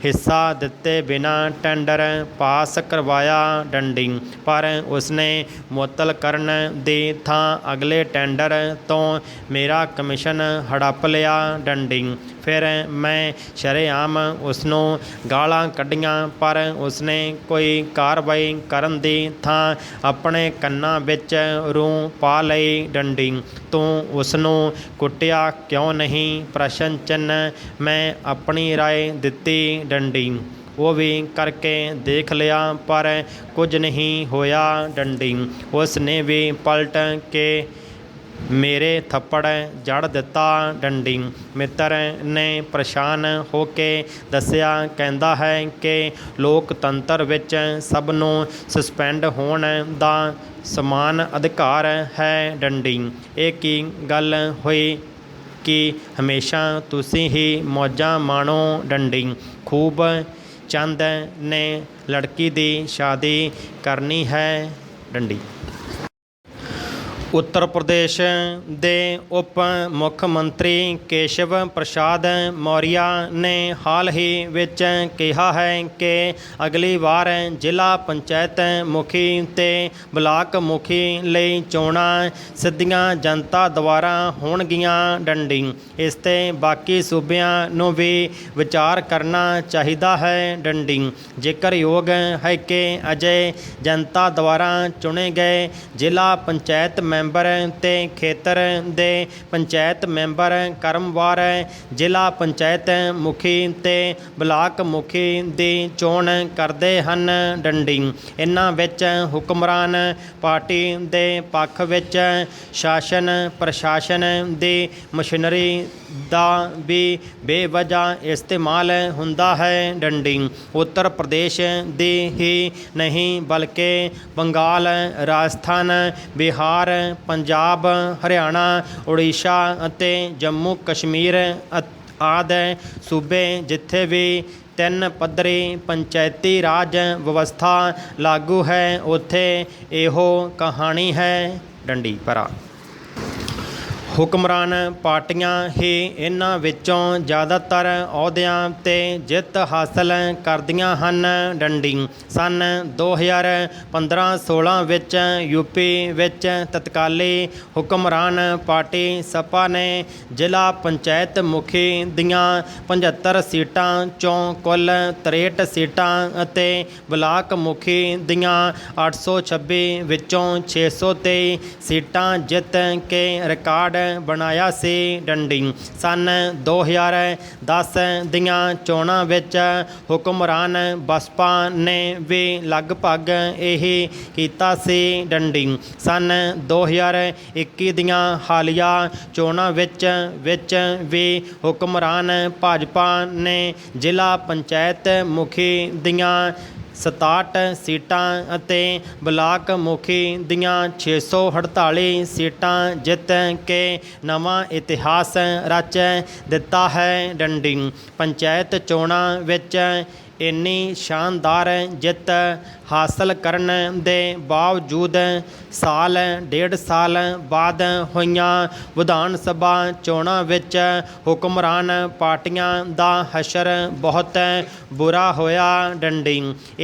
ਹਿੱਸਾ ਦਿੱਤੇ ਬਿਨਾਂ ਟੈਂਡਰ ਪਾਸ ਕਰਵਾਇਆ। ਡੰਡੀ। ਪਰ ਉਸਨੇ ਮੁਅੱਤਲ ਕਰਨ ਦੀ ਥਾਂ ਅਗਲੇ ਟੈਂਡਰ ਤੋਂ ਮੇਰਾ ਕਮਿਸ਼ਨ ਹੜੱਪ ਲਿਆ। ਡੰਡੀ। ਫਿਰ ਮੈਂ ਸ਼ਰੇਆਮ ਉਸਨੂੰ ਗਾਲਾਂ ਕੱਢੀਆਂ, ਪਰ ਉਸਨੇ ਕੋਈ ਕਾਰਵਾਈ ਕਰਨ ਦੀ ਥਾਂ ਆਪਣੇ ਕੰਨਾਂ ਵਿੱਚ ਰੂੰ ਪਾ ਲਈ। ਡੰਡੀ। ਤੂੰ ਉਸਨੂੰ ਕੁੱਟਿਆ ਕਿਉਂ ਨਹੀਂ? ਪ੍ਰਸ਼ਨ ਚਿੰਨ੍ਹ। ਮੈਂ ਆਪਣੀ ਰਾਏ ਦਿੱਤੀ। ਡੰਡੀ। ਉਹ ਵੀ ਕਰਕੇ ਦੇਖ ਲਿਆ, ਪਰ ਕੁਝ ਨਹੀਂ ਹੋਇਆ। ਡੰਡੀ। ਉਸ ਨੇ ਵੀ ਪਲਟ ਕੇ ਮੇਰੇ ਥੱਪੜ ਜੜ ਦਿੱਤਾ। ਡੰਡੀ। ਮਿੱਤਰ ਨੇ ਪਰੇਸ਼ਾਨ ਹੋ ਕੇ ਦੱਸਿਆ, ਕਹਿੰਦਾ ਹੈ ਕਿ ਲੋਕਤੰਤਰ ਵਿੱਚ ਸਭ ਨੂੰ ਸਸਪੈਂਡ ਹੋਣ ਦਾ ਸਮਾਨ ਅਧਿਕਾਰ ਹੈ। ਡੰਡੀ। ਇਹ ਕੀ ਗੱਲ ਹੋਈ ਕਿ ਹਮੇਸ਼ਾ ਤੁਸੀਂ ਹੀ ਮੌਜਾਂ ਮਾਣੋ? ਡੰਡੀ। ਖੂਬ ਚੰਦ ਨੇ ਲੜਕੀ ਦੀ ਸ਼ਾਦੀ ਕਰਨੀ ਹੈ। ਡੰਡੀ। ਉੱਤਰ ਪ੍ਰਦੇਸ਼ ਦੇ ਉਪ ਮੁੱਖ ਮੰਤਰੀ ਕੇਸ਼ਵ ਪ੍ਰਸਾਦ ਮੌਰਿਆ ਨੇ ਹਾਲ ਹੀ ਵਿੱਚ ਕਿਹਾ ਹੈ ਕਿ ਅਗਲੀ ਵਾਰ ਜ਼ਿਲ੍ਹਾ ਪੰਚਾਇਤ ਮੁਖੀ ਅਤੇ ਬਲਾਕ ਮੁਖੀ ਲਈ ਚੋਣਾਂ ਸਿੱਧੀਆਂ ਜਨਤਾ ਦੁਆਰਾ ਹੋਣਗੀਆਂ। ਡੰਡੀ। ਇਸ 'ਤੇ ਬਾਕੀ ਸੂਬਿਆਂ ਨੂੰ ਵੀ ਵਿਚਾਰ ਕਰਨਾ ਚਾਹੀਦਾ ਹੈ। ਡੰਡੀ। ਜ਼ਿਕਰਯੋਗ ਹੈ ਕਿ ਅਜੇ ਜਨਤਾ ਦੁਆਰਾ ਚੁਣੇ ਗਏ ਜ਼ਿਲ੍ਹਾ ਪੰਚਾਇਤ ਮੈਂਬਰ ਤੇ ਖੇਤਰ ਦੇ ਪੰਚਾਇਤ ਮੈਂਬਰ ਕ੍ਰਮਵਾਰ ਜ਼ਿਲ੍ਹਾ ਪੰਚਾਇਤ ਮੁਖੀ ਤੇ ਬਲਾਕ ਮੁਖੀ ਦੀ ਚੋਣ ਕਰਦੇ ਹਨ। ਡੰਡੀ। ਇਹਨਾਂ ਵਿੱਚ ਹੁਕਮਰਾਨ ਪਾਰਟੀ ਦੇ ਪੱਖ ਵਿੱਚ ਸ਼ਾਸਨ ਪ੍ਰਸ਼ਾਸਨ ਦੀ ਮਸ਼ੀਨਰੀ ਦਾ ਵੀ ਬੇਵਜ੍ਹਾ ਇਸਤੇਮਾਲ ਹੁੰਦਾ ਹੈ। ਡੰਡੀ। ਉੱਤਰ ਪ੍ਰਦੇਸ਼ ਦੀ ਹੀ ਨਹੀਂ ਬਲਕਿ ਬੰਗਾਲ, ਰਾਜਸਥਾਨ, ਬਿਹਾਰ, ਪੰਜਾਬ, ਹਰਿਆਣਾ, ਉੜੀਸਾ ਅਤੇ ਜੰਮੂ ਕਸ਼ਮੀਰ ਆਦਿ ਸੂਬੇ ਜਿੱਥੇ ਵੀ 3 ਪੱਧਰੀ ਪੰਚਾਇਤੀ ਰਾਜ ਵਿਵਸਥਾ ਲਾਗੂ ਹੈ ਉੱਥੇ ਇਹੋ ਕਹਾਣੀ ਹੈ। ਡੰਡੀ ਭਰਾ ਹੁਕਮਰਾਨ ਪਾਰਟੀਆਂ ਹੀ ਇਹਨਾਂ ਵਿੱਚੋਂ ਜ਼ਿਆਦਾਤਰ ਅਹੁਦਿਆਂ 'ਤੇ ਜਿੱਤ ਹਾਸਲ ਕਰਦੀਆਂ ਹਨ। ਡੰਡੀ ਸੰਨ 2015-16 ਵਿੱਚ ਯੂਪੀ ਵਿੱਚ ਤਤਕਾਲੀ ਹੁਕਮਰਾਨ ਪਾਰਟੀ ਸਪਾ ਨੇ ਜ਼ਿਲ੍ਹਾ ਪੰਚਾਇਤ ਮੁਖੀ ਦੀਆਂ 75 ਸੀਟਾਂ 'ਚੋਂ ਕੁੱਲ 63 ਸੀਟਾਂ ਅਤੇ ਬਲਾਕ ਮੁਖੀ ਦੀਆਂ 826 ਵਿੱਚੋਂ 623 ਸੀਟਾਂ ਜਿੱਤ ਕੇ ਰਿਕਾਰਡ ਬਣਾਇਆ ਸੀ। ਡੰਡੀ ਸੰਨ 2010 ਦੀਆਂ ਚੋਣਾਂ ਵਿੱਚ ਹੁਕਮਰਾਨ ਬਸਪਾ ਨੇ ਵੀ ਲਗਭਗ ਇਹੀ ਕੀਤਾ ਸੀ। ਡੰਡੀ ਸੰਨ 2021 ਦੀਆਂ ਹਾਲੀਆ ਚੋਣਾਂ ਵਿੱਚ ਵੀ ਹੁਕਮਰਾਨ ਭਾਜਪਾ ਨੇ ਜ਼ਿਲ੍ਹਾ ਪੰਚਾਇਤ ਮੁਖੀ ਦੀਆਂ 67 ਸੀਟਾਂ ਅਤੇ ਬਲਾਕ ਮੁਖੀ ਦੀਆਂ 648 ਸੀਟਾਂ ਜਿੱਤ ਕੇ ਨਵਾਂ ਇਤਿਹਾਸ ਰਚ ਦਿੱਤਾ ਹੈ। ਡੰਡੀ ਪੰਚਾਇਤ ਚੋਣਾਂ ਵਿੱਚ ਇੰਨੀ ਸ਼ਾਨਦਾਰ ਜਿੱਤ ਹਾਸਲ ਕਰਨ ਦੇ ਬਾਵਜੂਦ ਸਾਲ ਡੇਢ ਸਾਲ ਬਾਅਦ ਹੋਈਆਂ ਵਿਧਾਨ ਸਭਾ ਚੋਣਾਂ ਵਿੱਚ ਹੁਕਮਰਾਨ ਪਾਰਟੀਆਂ ਦਾ ਹਸ਼ਰ ਬਹੁਤ ਬੁਰਾ ਹੋਇਆ। ਡੰਡੀ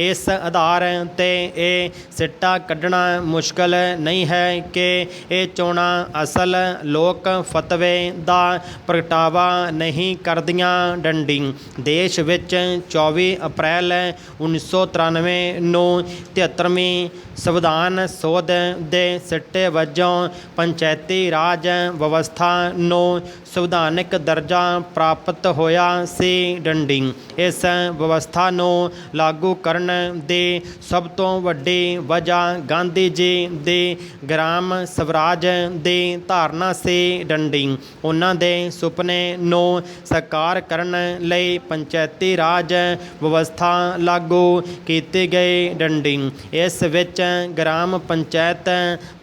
ਇਸ ਆਧਾਰ 'ਤੇ ਇਹ ਸਿੱਟਾ ਕੱਢਣਾ ਮੁਸ਼ਕਲ ਨਹੀਂ ਹੈ ਕਿ ਇਹ ਚੋਣਾਂ ਅਸਲ ਲੋਕ ਫਤਵੇ ਦਾ ਪ੍ਰਗਟਾਵਾ ਨਹੀਂ ਕਰਦੀਆਂ। ਡੰਡੀ ਦੇਸ਼ ਵਿੱਚ 24 ਅਪ੍ਰੈਲ 1993 ਨੂੰ 73ਵੀਂ ਸੰਵਿਧਾਨ ਸੋਧ ਦੇ ਸਿੱਟੇ ਵਜੋਂ ਪੰਚਾਇਤੀ ਰਾਜ ਵਿਵਸਥਾ ਨੂੰ ਸੰਵਿਧਾਨਿਕ ਦਰਜਾ ਪ੍ਰਾਪਤ ਹੋਇਆ ਸੀ। ਡੰਡੀ ਇਸ ਵਿਵਸਥਾ ਨੂੰ ਲਾਗੂ ਕਰਨ ਦੀ ਸਭ ਤੋਂ ਵੱਡੀ ਵਜ੍ਹਾ ਗਾਂਧੀ ਜੀ ਦੀ ਗ੍ਰਾਮ ਸਵਰਾਜ ਦੀ ਧਾਰਨਾ ਸੀ। ਡੰਡੀ ਉਹਨਾਂ ਦੇ ਸੁਪਨੇ ਨੂੰ ਸਾਕਾਰ ਕਰਨ ਲਈ ਪੰਚਾਇਤੀ ਰਾਜ ਵਿਵਸਥਾ ਲਾਗੂ ਕੀਤੀ ਗਈ। ਡੰਡੀ ਇਸ ਵਿੱਚ ਗ੍ਰਾਮ ਪੰਚਾਇਤ,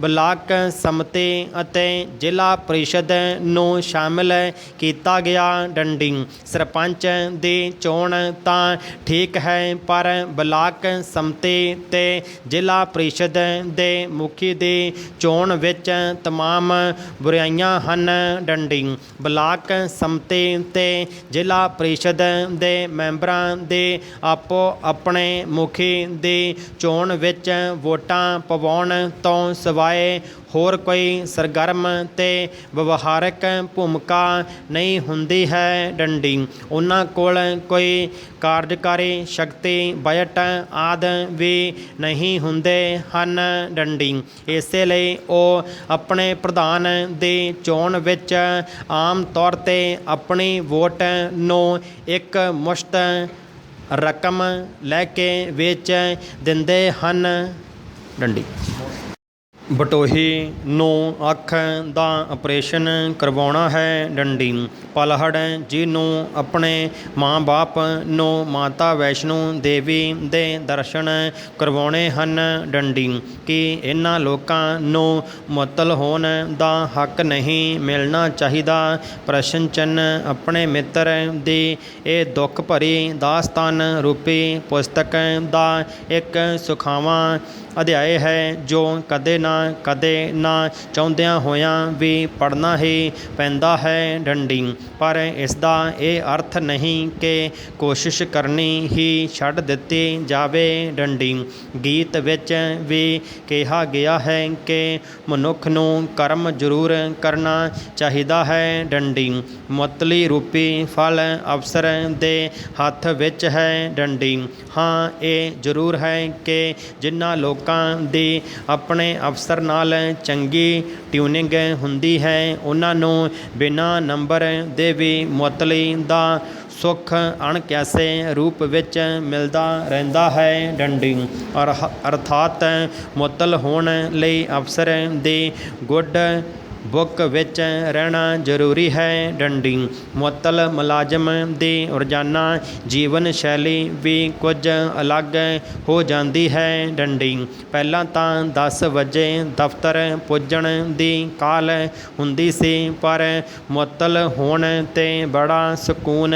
ਬਲਾਕ ਸਮਿਤੀ ਅਤੇ ਜ਼ਿਲ੍ਹਾ ਪ੍ਰੀਸ਼ਦ ਨੂੰ ਸ਼ਾਮਿਲ ਕੀਤਾ ਗਿਆ। ਡੰਡੀ ਸਰਪੰਚ ਦੀ ਚੋਣ ਤਾਂ ਠੀਕ ਹੈ ਪਰ ਬਲਾਕ ਸਮਿਤੀ ਤੇ ਜ਼ਿਲ੍ਹਾ ਪ੍ਰੀਸ਼ਦ ਦੇ ਮੁਖੀ ਦੀ ਚੋਣ ਵਿੱਚ ਤਮਾਮ ਬੁਰਾਈਆਂ ਹਨ। ਡੰਡੀ ਬਲਾਕ ਸਮਿਤੀ ਤੇ ਜ਼ਿਲ੍ਹਾ ਪ੍ਰੀਸ਼ਦ ਦੇ ਮੈਂਬਰਾਂ ਦੇ ਆਪੋ ਆਪਣੇ ਮੁਖੀ ਦੀ ਚੋਣ ਵਿੱਚ ਵੋਟਾਂ ਪਵਾਉਣ ਤੋਂ ਸਿਵਾਏ ਹੋਰ ਕੋਈ ਸਰਗਰਮ ਤੇ ਵਿਵਹਾਰਕ ਭੂਮਿਕਾ ਨਹੀਂ ਹੁੰਦੀ ਹੈ। ਡੰਡੀ ਉਹਨਾਂ ਕੋਲ ਕੋਈ ਕਾਰਜਕਾਰੀ ਸ਼ਕਤੀ, ਬਜਟ ਆਦਿ ਵੀ ਨਹੀਂ ਹੁੰਦੇ ਹਨ। ਡੰਡੀ ਇਸੇ ਲਈ ਉਹ ਆਪਣੇ ਪ੍ਰਧਾਨ ਦੀ ਚੋਣ ਵਿੱਚ ਆਮ ਤੌਰ 'ਤੇ ਆਪਣੀ ਵੋਟ ਨੂੰ ਇੱਕ ਮੁਸ਼ਤ ਰਕਮ ਲੈ ਕੇ ਵੇਚ ਦਿੰਦੇ ਹਨ। ਡੰਡੀ ਬਟੋਹੀ ਨੂੰ ਅੱਖ ਦਾ ਆਪਰੇਸ਼ਨ ਕਰਵਾਉਣਾ ਹੈ। ਡੰਡੀ ਪਲਹੜ ਜੀ ਨੂੰ ਆਪਣੇ ਮਾਂ-ਬਾਪ ਨੂੰ ਮਾਤਾ ਵੈਸ਼ਨੋ ਦੇਵੀ ਦੇ ਦਰਸ਼ਨ ਕਰਵਾਉਣੇ ਹਨ। ਡੰਡੀ ਕਿ ਇਹਨਾਂ ਲੋਕਾਂ ਨੂੰ ਮੁਅੱਤਲ ਹੋਣ ਦਾ ਹੱਕ ਨਹੀਂ ਮਿਲਣਾ ਚਾਹੀਦਾ। ਪ੍ਰਸ਼ਨ ਚਿੰਨ੍ਹ ਆਪਣੇ ਮਿੱਤਰ ਦੀ ਇਹ ਦੁੱਖ ਭਰੀ ਦਾਸਤਾਨ ਰੂਪੀ ਪੁਸਤਕ ਦਾ ਇੱਕ ਸੁਖਾਵਾਂ ਅਧਿਆਇ ਹੈ ਜੋ ਕਦੇ ਨਾ ਚਾਹੁੰਦਿਆਂ ਹੋਇਆਂ ਵੀ ਪੜ੍ਹਨਾ ਹੀ ਪੈਂਦਾ ਹੈ। ਡੰਡੀ ਪਰ ਇਸ ਦਾ ਇਹ ਅਰਥ ਨਹੀਂ ਕਿ ਕੋਸ਼ਿਸ਼ ਕਰਨੀ ਹੀ ਛੱਡ ਦਿੱਤੀ ਜਾਵੇ। ਡੰਡੀ ਗੀਤ ਵਿੱਚ ਵੀ ਕਿਹਾ ਗਿਆ ਹੈ ਕਿ ਮਨੁੱਖ ਨੂੰ ਕਰਮ ਜ਼ਰੂਰ ਕਰਨਾ ਚਾਹੀਦਾ ਹੈ। ਡੰਡੀ ਮੁਅੱਤਲੀ ਰੂਪੀ ਫਲ ਅਫਸਰ ਦੇ ਹੱਥ ਵਿੱਚ ਹੈ। ਡੰਡੀ ਹਾਂ ਇਹ ਜ਼ਰੂਰ ਹੈ ਕਿ ਜਿਨ੍ਹਾਂ ਲੋਕਾਂ ਦੀ ਆਪਣੇ ਅਫਸਰ ਨਾਲ ਚੰਗੀ ਟਿਊਨਿੰਗ ਹੁੰਦੀ ਹੈ ਉਹਨਾਂ ਨੂੰ ਬਿਨਾਂ ਨੰਬਰ ਦੇ ਵੀ ਮੁਅੱਤਲੀ ਦਾ ਸੁੱਖ ਅਣਕਿਆਸੇ ਰੂਪ ਵਿੱਚ ਮਿਲਦਾ ਰਹਿੰਦਾ ਹੈ। ਡੰਡੀ ਅਰਥਾਤ ਮੁਅੱਤਲ ਹੋਣ ਲਈ ਅਫਸਰ ਦੀ ਗੁੱਡ ਬੁੱਕ ਵਿੱਚ ਰਹਿਣਾ ਜ਼ਰੂਰੀ ਹੈ। ਡੰਡੀ ਮੁਅੱਤਲ ਮੁਲਾਜ਼ਮ ਦੀ ਰੋਜ਼ਾਨਾ ਜੀਵਨ ਸ਼ੈਲੀ ਵੀ ਕੁਝ ਅਲੱਗ ਹੋ ਜਾਂਦੀ ਹੈ। ਡੰਡੀ ਪਹਿਲਾਂ ਤਾਂ 10 ਵਜੇ ਦਫ਼ਤਰ ਪੁੱਜਣ ਦੀ ਕਾਹਲ ਹੁੰਦੀ ਸੀ, ਪਰ ਮੁਅੱਤਲ ਹੋਣ 'ਤੇ ਬੜਾ ਸਕੂਨ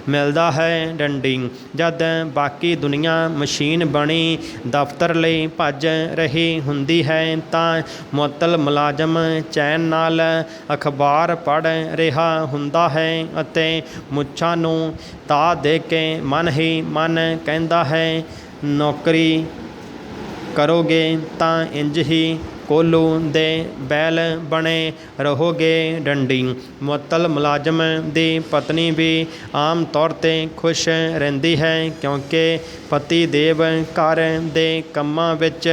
ਮਿਲਦਾ ਹੈ। ਡੰਡੀ ਜਦ ਬਾਕੀ ਦੁਨੀਆ ਮਸ਼ੀਨ ਬਣੀ ਦਫ਼ਤਰ ਲਈ ਭੱਜ ਰਹੀ ਹੁੰਦੀ ਹੈ ਤਾਂ ਮੁਅੱਤਲ ਮੁਲਾਜ਼ਮ ਚੈਨ ਨਾਲ ਅਖਬਾਰ ਪੜ੍ਹ ਰਿਹਾ ਹੁੰਦਾ ਹੈ ਅਤੇ ਮੁੱਛਾਂ ਨੂੰ ਤਾਅ ਦੇ ਕੇ ਮਨ ਹੀ ਮਨ ਕਹਿੰਦਾ ਹੈ, ਨੌਕਰੀ ਕਰੋਗੇ ਤਾਂ ਇੰਜ ਹੀ ਕੋਲੂ ਦੇ ਬੈਲ ਬਣੇ ਰਹੋਗੇ। ਡੰਡੀ ਮੁਅੱਤਲ ਮੁਲਾਜ਼ਮ ਦੀ ਪਤਨੀ ਵੀ ਆਮ ਤੌਰ 'ਤੇ ਖੁਸ਼ ਰਹਿੰਦੀ ਹੈ ਕਿਉਂਕਿ ਪਤੀ ਦੇਵ ਘਰ ਦੇ ਕੰਮਾਂ ਵਿੱਚ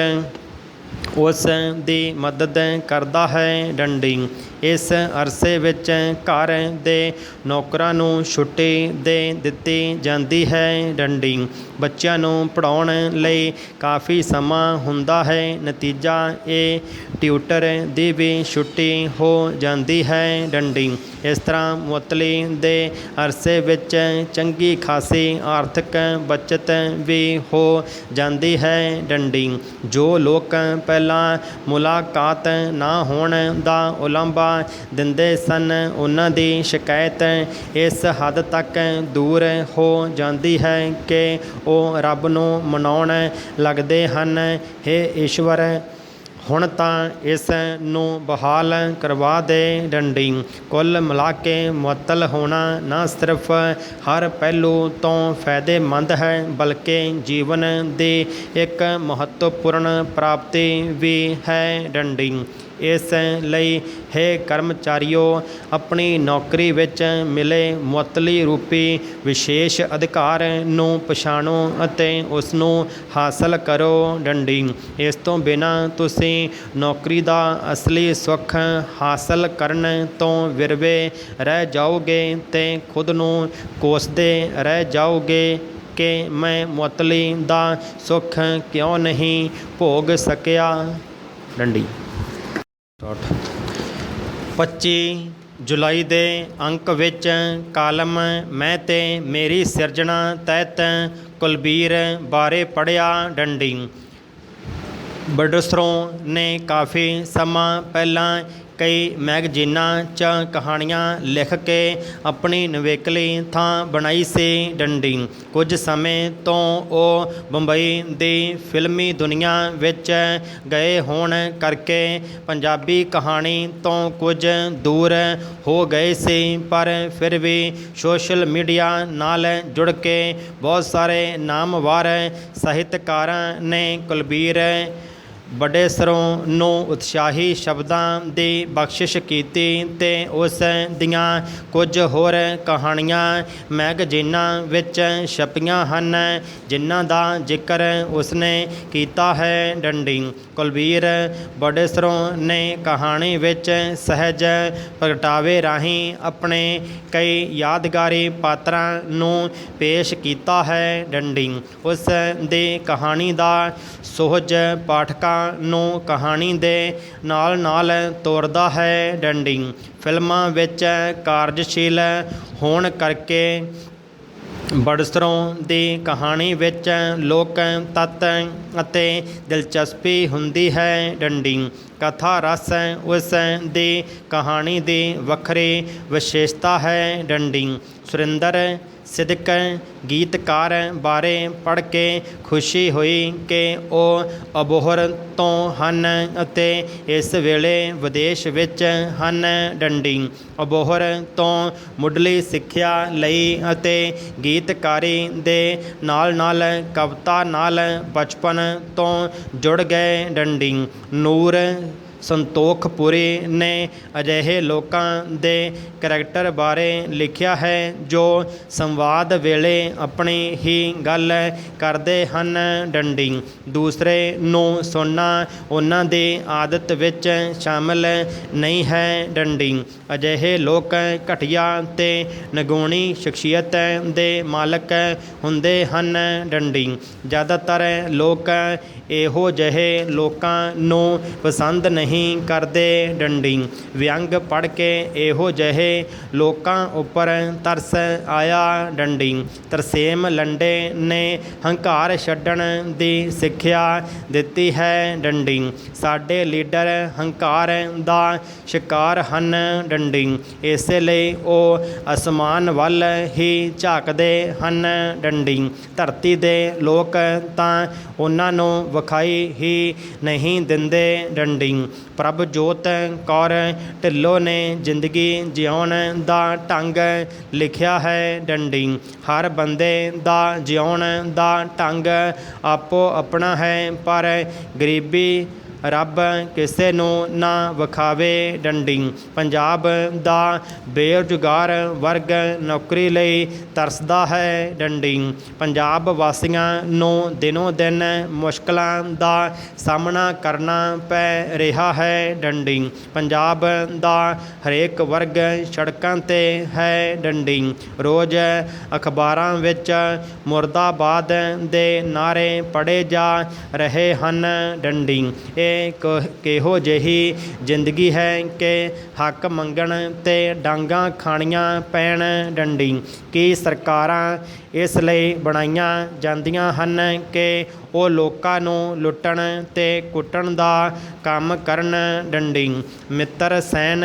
ਉਸ ਦੀ ਮਦਦ ਕਰਦਾ ਹੈ। ਡੰਡੀ ਇਸ ਅਰਸੇ ਵਿੱਚ ਘਰ ਦੇ ਨੌਕਰਾਂ ਨੂੰ ਛੁੱਟੀ ਦੇ ਦਿੱਤੀ ਜਾਂਦੀ ਹੈ। ਡੰਡੀ ਬੱਚਿਆਂ ਨੂੰ ਪੜ੍ਹਾਉਣ ਲਈ ਕਾਫੀ ਸਮਾਂ ਹੁੰਦਾ ਹੈ। ਨਤੀਜਾ ਇਹ ਟਿਊਟਰ ਦੀ ਵੀ ਛੁੱਟੀ ਹੋ ਜਾਂਦੀ ਹੈ। ਡੰਡੀ ਇਸ ਤਰ੍ਹਾਂ ਮੁਅੱਤਲੀ ਦੇ ਅਰਸੇ ਵਿੱਚ ਚੰਗੀ ਖਾਸੀ ਆਰਥਿਕ ਬੱਚਤ ਵੀ ਹੋ ਜਾਂਦੀ ਹੈ। ਡੰਡੀ ਜੋ ਲੋਕ ਪਹਿਲਾਂ ਮੁਲਾਕਾਤ ਨਾ ਹੋਣ ਦਾ ਉਲਾਂਭਾ ਦਿੰਦੇ ਸਨ, ਉਹਨਾਂ ਦੀ ਸ਼ਿਕਾਇਤ ਇਸ ਹੱਦ ਤੱਕ ਦੂਰ ਹੋ ਜਾਂਦੀ ਹੈ ਕਿ ਉਹ ਰੱਬ ਨੂੰ ਮਨਾਉਣ ਲੱਗਦੇ ਹਨ, ਹੇ ਈਸ਼ਵਰ ਹੁਣ ਤਾਂ ਇਸ ਨੂੰ ਬਹਾਲ ਕਰਵਾ ਦੇ। ਡੰਡੀ ਕੁੱਲ ਮਿਲਾ ਕੇ ਮੁਅੱਤਲ ਹੋਣਾ ਨਾ ਸਿਰਫ ਹਰ ਪਹਿਲੂ ਤੋਂ ਫਾਇਦੇਮੰਦ ਹੈ ਬਲਕਿ ਜੀਵਨ ਦੀ ਇੱਕ ਮਹੱਤਵਪੂਰਨ ਪ੍ਰਾਪਤੀ ਵੀ ਹੈ। ਡੰਡੀ ਇਸ ਲਈ ਹੇ ਕਰਮਚਾਰੀਓ, ਆਪਣੀ ਨੌਕਰੀ ਵਿੱਚ ਮਿਲੇ ਮੁਅੱਤਲੀ ਰੂਪੀ ਵਿਸ਼ੇਸ਼ ਅਧਿਕਾਰ ਨੂੰ ਪਛਾਣੋ ਅਤੇ ਉਸ ਨੂੰ ਹਾਸਲ ਕਰੋ। ਡੰਡੀ ਇਸ ਤੋਂ ਬਿਨਾਂ ਤੁਸੀਂ ਨੌਕਰੀ ਦਾ ਅਸਲੀ ਸੁੱਖ ਹਾਸਲ ਕਰਨ ਤੋਂ ਵਿਰਵੇ ਰਹਿ ਜਾਓਗੇ ਅਤੇ ਖੁਦ ਨੂੰ ਕੋਸਦੇ ਰਹਿ ਜਾਓਗੇ ਕਿ ਮੈਂ ਮੁਅੱਤਲੀ ਦਾ ਸੁੱਖ ਕਿਉਂ ਨਹੀਂ ਭੋਗ ਸਕਿਆ। ਡੰਡੀ 25 ਜੁਲਾਈ ਦੇ ਅੰਕ ਵਿੱਚ ਕਾਲਮ ਮੈਂ ਤੇ ਮੇਰੀ ਸਿਰਜਣਾ ਤਹਿਤ ਕੁਲਬੀਰ ਬਾਰੇ ਪੜ੍ਹਿਆ। ਡੰਡੀ ਬਡਸਰੋਂ ਨੇ ਕਾਫੀ ਸਮਾਂ ਪਹਿਲਾਂ ਕਈ ਮੈਗਜ਼ੀਨਾਂ 'ਚ ਕਹਾਣੀਆਂ ਲਿਖ ਕੇ ਆਪਣੀ ਨਿਵੇਕਲੀ ਥਾਂ ਬਣਾਈ ਸੀ। ਡੰਡੀ ਕੁਝ ਸਮੇਂ ਤੋਂ ਉਹ ਬੰਬਈ ਦੀ ਫਿਲਮੀ ਦੁਨੀਆ ਵਿੱਚ ਗਏ ਹੋਣ ਕਰਕੇ ਪੰਜਾਬੀ ਕਹਾਣੀ ਤੋਂ ਕੁਝ ਦੂਰ ਹੋ ਗਏ ਸੀ, ਪਰ ਫਿਰ ਵੀ ਸੋਸ਼ਲ ਮੀਡੀਆ ਨਾਲ ਜੁੜ ਕੇ ਬਹੁਤ ਸਾਰੇ ਨਾਮਵਰ ਸਾਹਿਤਕਾਰਾਂ ਨੇ ਕੁਲਬੀਰ ਬਡੇਸਰੋਂ ਨੂੰ ਉਤਸ਼ਾਹੀ ਸ਼ਬਦਾਂ ਦੀ ਬਖਸ਼ਿਸ਼ ਕੀਤੀ ਅਤੇ ਉਸ ਦੀਆਂ ਕੁਝ ਹੋਰ ਕਹਾਣੀਆਂ ਮੈਗਜ਼ੀਨਾਂ ਵਿੱਚ ਛਪੀਆਂ ਹਨ ਜਿਨ੍ਹਾਂ ਦਾ ਜ਼ਿਕਰ ਉਸਨੇ ਕੀਤਾ ਹੈ। ਡੰਡੀ ਕੁਲਬੀਰ ਬਡੇਸਰੋਂ ਨੇ ਕਹਾਣੀ ਵਿੱਚ ਸਹਿਜ ਪ੍ਰਗਟਾਵੇ ਰਾਹੀਂ ਆਪਣੇ ਕਈ ਯਾਦਗਾਰੀ ਪਾਤਰਾਂ ਨੂੰ ਪੇਸ਼ ਕੀਤਾ ਹੈ। ਡੰਡੀ ਉਸ ਦੀ ਕਹਾਣੀ ਦਾ ਸੁਹਜ ਪਾਠਕਾਂ ਨੂੰ ਕਹਾਣੀ ਦੇ ਨਾਲ ਨਾਲ ਤੋਰਦਾ ਹੈ। ਡੰਡੀ ਫਿਲਮਾਂ ਵਿੱਚ ਕਾਰਜਸ਼ੀਲ ਹੋਣ ਕਰਕੇ ਬਡਸਰੋਂ ਦੀ ਕਹਾਣੀ ਵਿੱਚ ਲੋਕ ਤੱਤ ਅਤੇ ਦਿਲਚਸਪੀ ਹੁੰਦੀ ਹੈ। ਡੰਡੀ ਕਥਾ ਰਸ ਉਸ ਦੀ ਕਹਾਣੀ ਦੀ ਵੱਖਰੀ ਵਿਸ਼ੇਸ਼ਤਾ ਹੈ। ਡੰਡੀ ਸੁਰਿੰਦਰ ਸਿਦਕ ਗੀਤਕਾਰ ਬਾਰੇ ਪੜ੍ਹ ਕੇ ਖੁਸ਼ੀ ਹੋਈ ਕਿ ਉਹ ਅਬੋਹਰ ਤੋਂ ਹਨ ਅਤੇ ਇਸ ਵੇਲੇ ਵਿਦੇਸ਼ ਵਿੱਚ ਹਨ। ਡੰਡੀ ਅਬੋਹਰ ਤੋਂ ਮੁੱਢਲੀ ਸਿੱਖਿਆ ਲਈ ਅਤੇ ਗੀਤਕਾਰੀ ਦੇ ਨਾਲ ਨਾਲ ਕਵਿਤਾ ਨਾਲ ਬਚਪਨ ਤੋਂ ਜੁੜ ਗਏ। ਡੰਡੀ ਨੂਰ ਸੰਤੋਖਪੁਰੀ ਨੇ ਅਜਿਹੇ ਲੋਕਾਂ ਦੇ ਕਰੈਕਟਰ ਬਾਰੇ ਲਿਖਿਆ ਹੈ ਜੋ ਸੰਵਾਦ ਵੇਲੇ ਆਪਣੀ ਹੀ ਗੱਲ ਕਰਦੇ ਹਨ। ਡੰਡੀ ਦੂਸਰੇ ਨੂੰ ਸੁਣਨਾ ਉਹਨਾਂ ਦੀ ਆਦਤ ਵਿੱਚ ਸ਼ਾਮਲ ਨਹੀਂ ਹੈ। ਡੰਡੀ ਅਜਿਹੇ ਲੋਕ ਘਟੀਆ ਅਤੇ ਨਿਗੂਣੀ ਸ਼ਖਸੀਅਤ ਦੇ ਮਾਲਕ ਹੁੰਦੇ ਹਨ। ਡੰਡੀ ਜ਼ਿਆਦਾਤਰ ਲੋਕ ਇਹੋ ਜਿਹੇ ਲੋਕਾਂ ਨੂੰ ਪਸੰਦ ਨਹੀਂ नहीं करदे डंडी। व्यंग पढ़ के ਇਹੋ ਜਿਹੇ ਲੋਕਾਂ ਉੱਪਰ ਤਰਸ ਆਇਆ ਡੰਡੀ। ਤਰਸੇਮ ਲੰਡੇ ਨੇ ਹੰਕਾਰ ਛੱਡਣ ਦੀ ਸਿੱਖਿਆ ਦਿੱਤੀ ਹੈ ਡੰਡੀ। ਸਾਡੇ ਲੀਡਰ ਹੰਕਾਰ ਦਾ ਸ਼ਿਕਾਰ ਹਨ ਡੰਡੀ। ਇਸੇ ਲਈ ਉਹ ਅਸਮਾਨ ਵੱਲ ਹੀ ਝਾਕਦੇ ਹਨ ਡੰਡੀ। ਧਰਤੀ ਦੇ ਲੋਕ ਤਾਂ ਉਹਨਾਂ ਨੂੰ ਵਿਖਾਈ ਹੀ ਨਹੀਂ ਦਿੰਦੇ ਡੰਡੀ। ਪ੍ਰਭਜੋਤ ਕੌਰ ਢਿੱਲੋਂ ਨੇ ਜ਼ਿੰਦਗੀ ਜਿਉਣ ਦਾ ਢੰਗ ਲਿਖਿਆ ਹੈ ਡੰਡੀ। ਹਰ ਬੰਦੇ ਦਾ ਜਿਉਣ ਦਾ ਢੰਗ ਆਪੋ ਆਪਣਾ ਹੈ, ਪਰ ਗਰੀਬੀ ਰੱਬ ਕਿਸੇ ਨੂੰ ਨਾ ਵਿਖਾਵੇ ਡੰਡੀ। ਪੰਜਾਬ ਦਾ ਬੇਰੁਜ਼ਗਾਰ ਵਰਗ ਨੌਕਰੀ ਲਈ ਤਰਸਦਾ ਹੈ ਡੰਡੀ। ਪੰਜਾਬ ਵਾਸੀਆਂ ਨੂੰ ਦਿਨੋਂ ਦਿਨ ਮੁਸ਼ਕਲਾਂ ਦਾ ਸਾਹਮਣਾ ਕਰਨਾ ਪੈ ਰਿਹਾ ਹੈ ਡੰਡੀ। ਪੰਜਾਬ ਦਾ ਹਰੇਕ ਵਰਗ ਸੜਕਾਂ 'ਤੇ ਹੈ ਡੰਡੀ। ਰੋਜ਼ ਅਖਬਾਰਾਂ ਵਿੱਚ ਮੁਰਦਾਬਾਦ ਦੇ ਨਾਅਰੇ ਪੜ੍ਹੇ ਜਾ ਰਹੇ ਹਨ ਡੰਡੀ। ਕਿਹੋ ਜਿਹੀ ਜ਼ਿੰਦਗੀ ਹੈ ਕਿ ਹੱਕ ਮੰਗਣ 'ਤੇ ਡਾਂਗਾਂ ਖਾਣੀਆਂ ਪੈਣ ਡੰਡੀ। ਕੀ ਸਰਕਾਰਾਂ ਇਸ ਲਈ ਬਣਾਈਆਂ ਜਾਂਦੀਆਂ ਹਨ ਕਿ ਉਹ ਲੋਕਾਂ ਨੂੰ ਲੁੱਟਣ ਅਤੇ ਕੁੱਟਣ ਦਾ ਕੰਮ ਕਰਨ ਡੰਡੀ। ਮਿੱਤਰ ਸੈਨ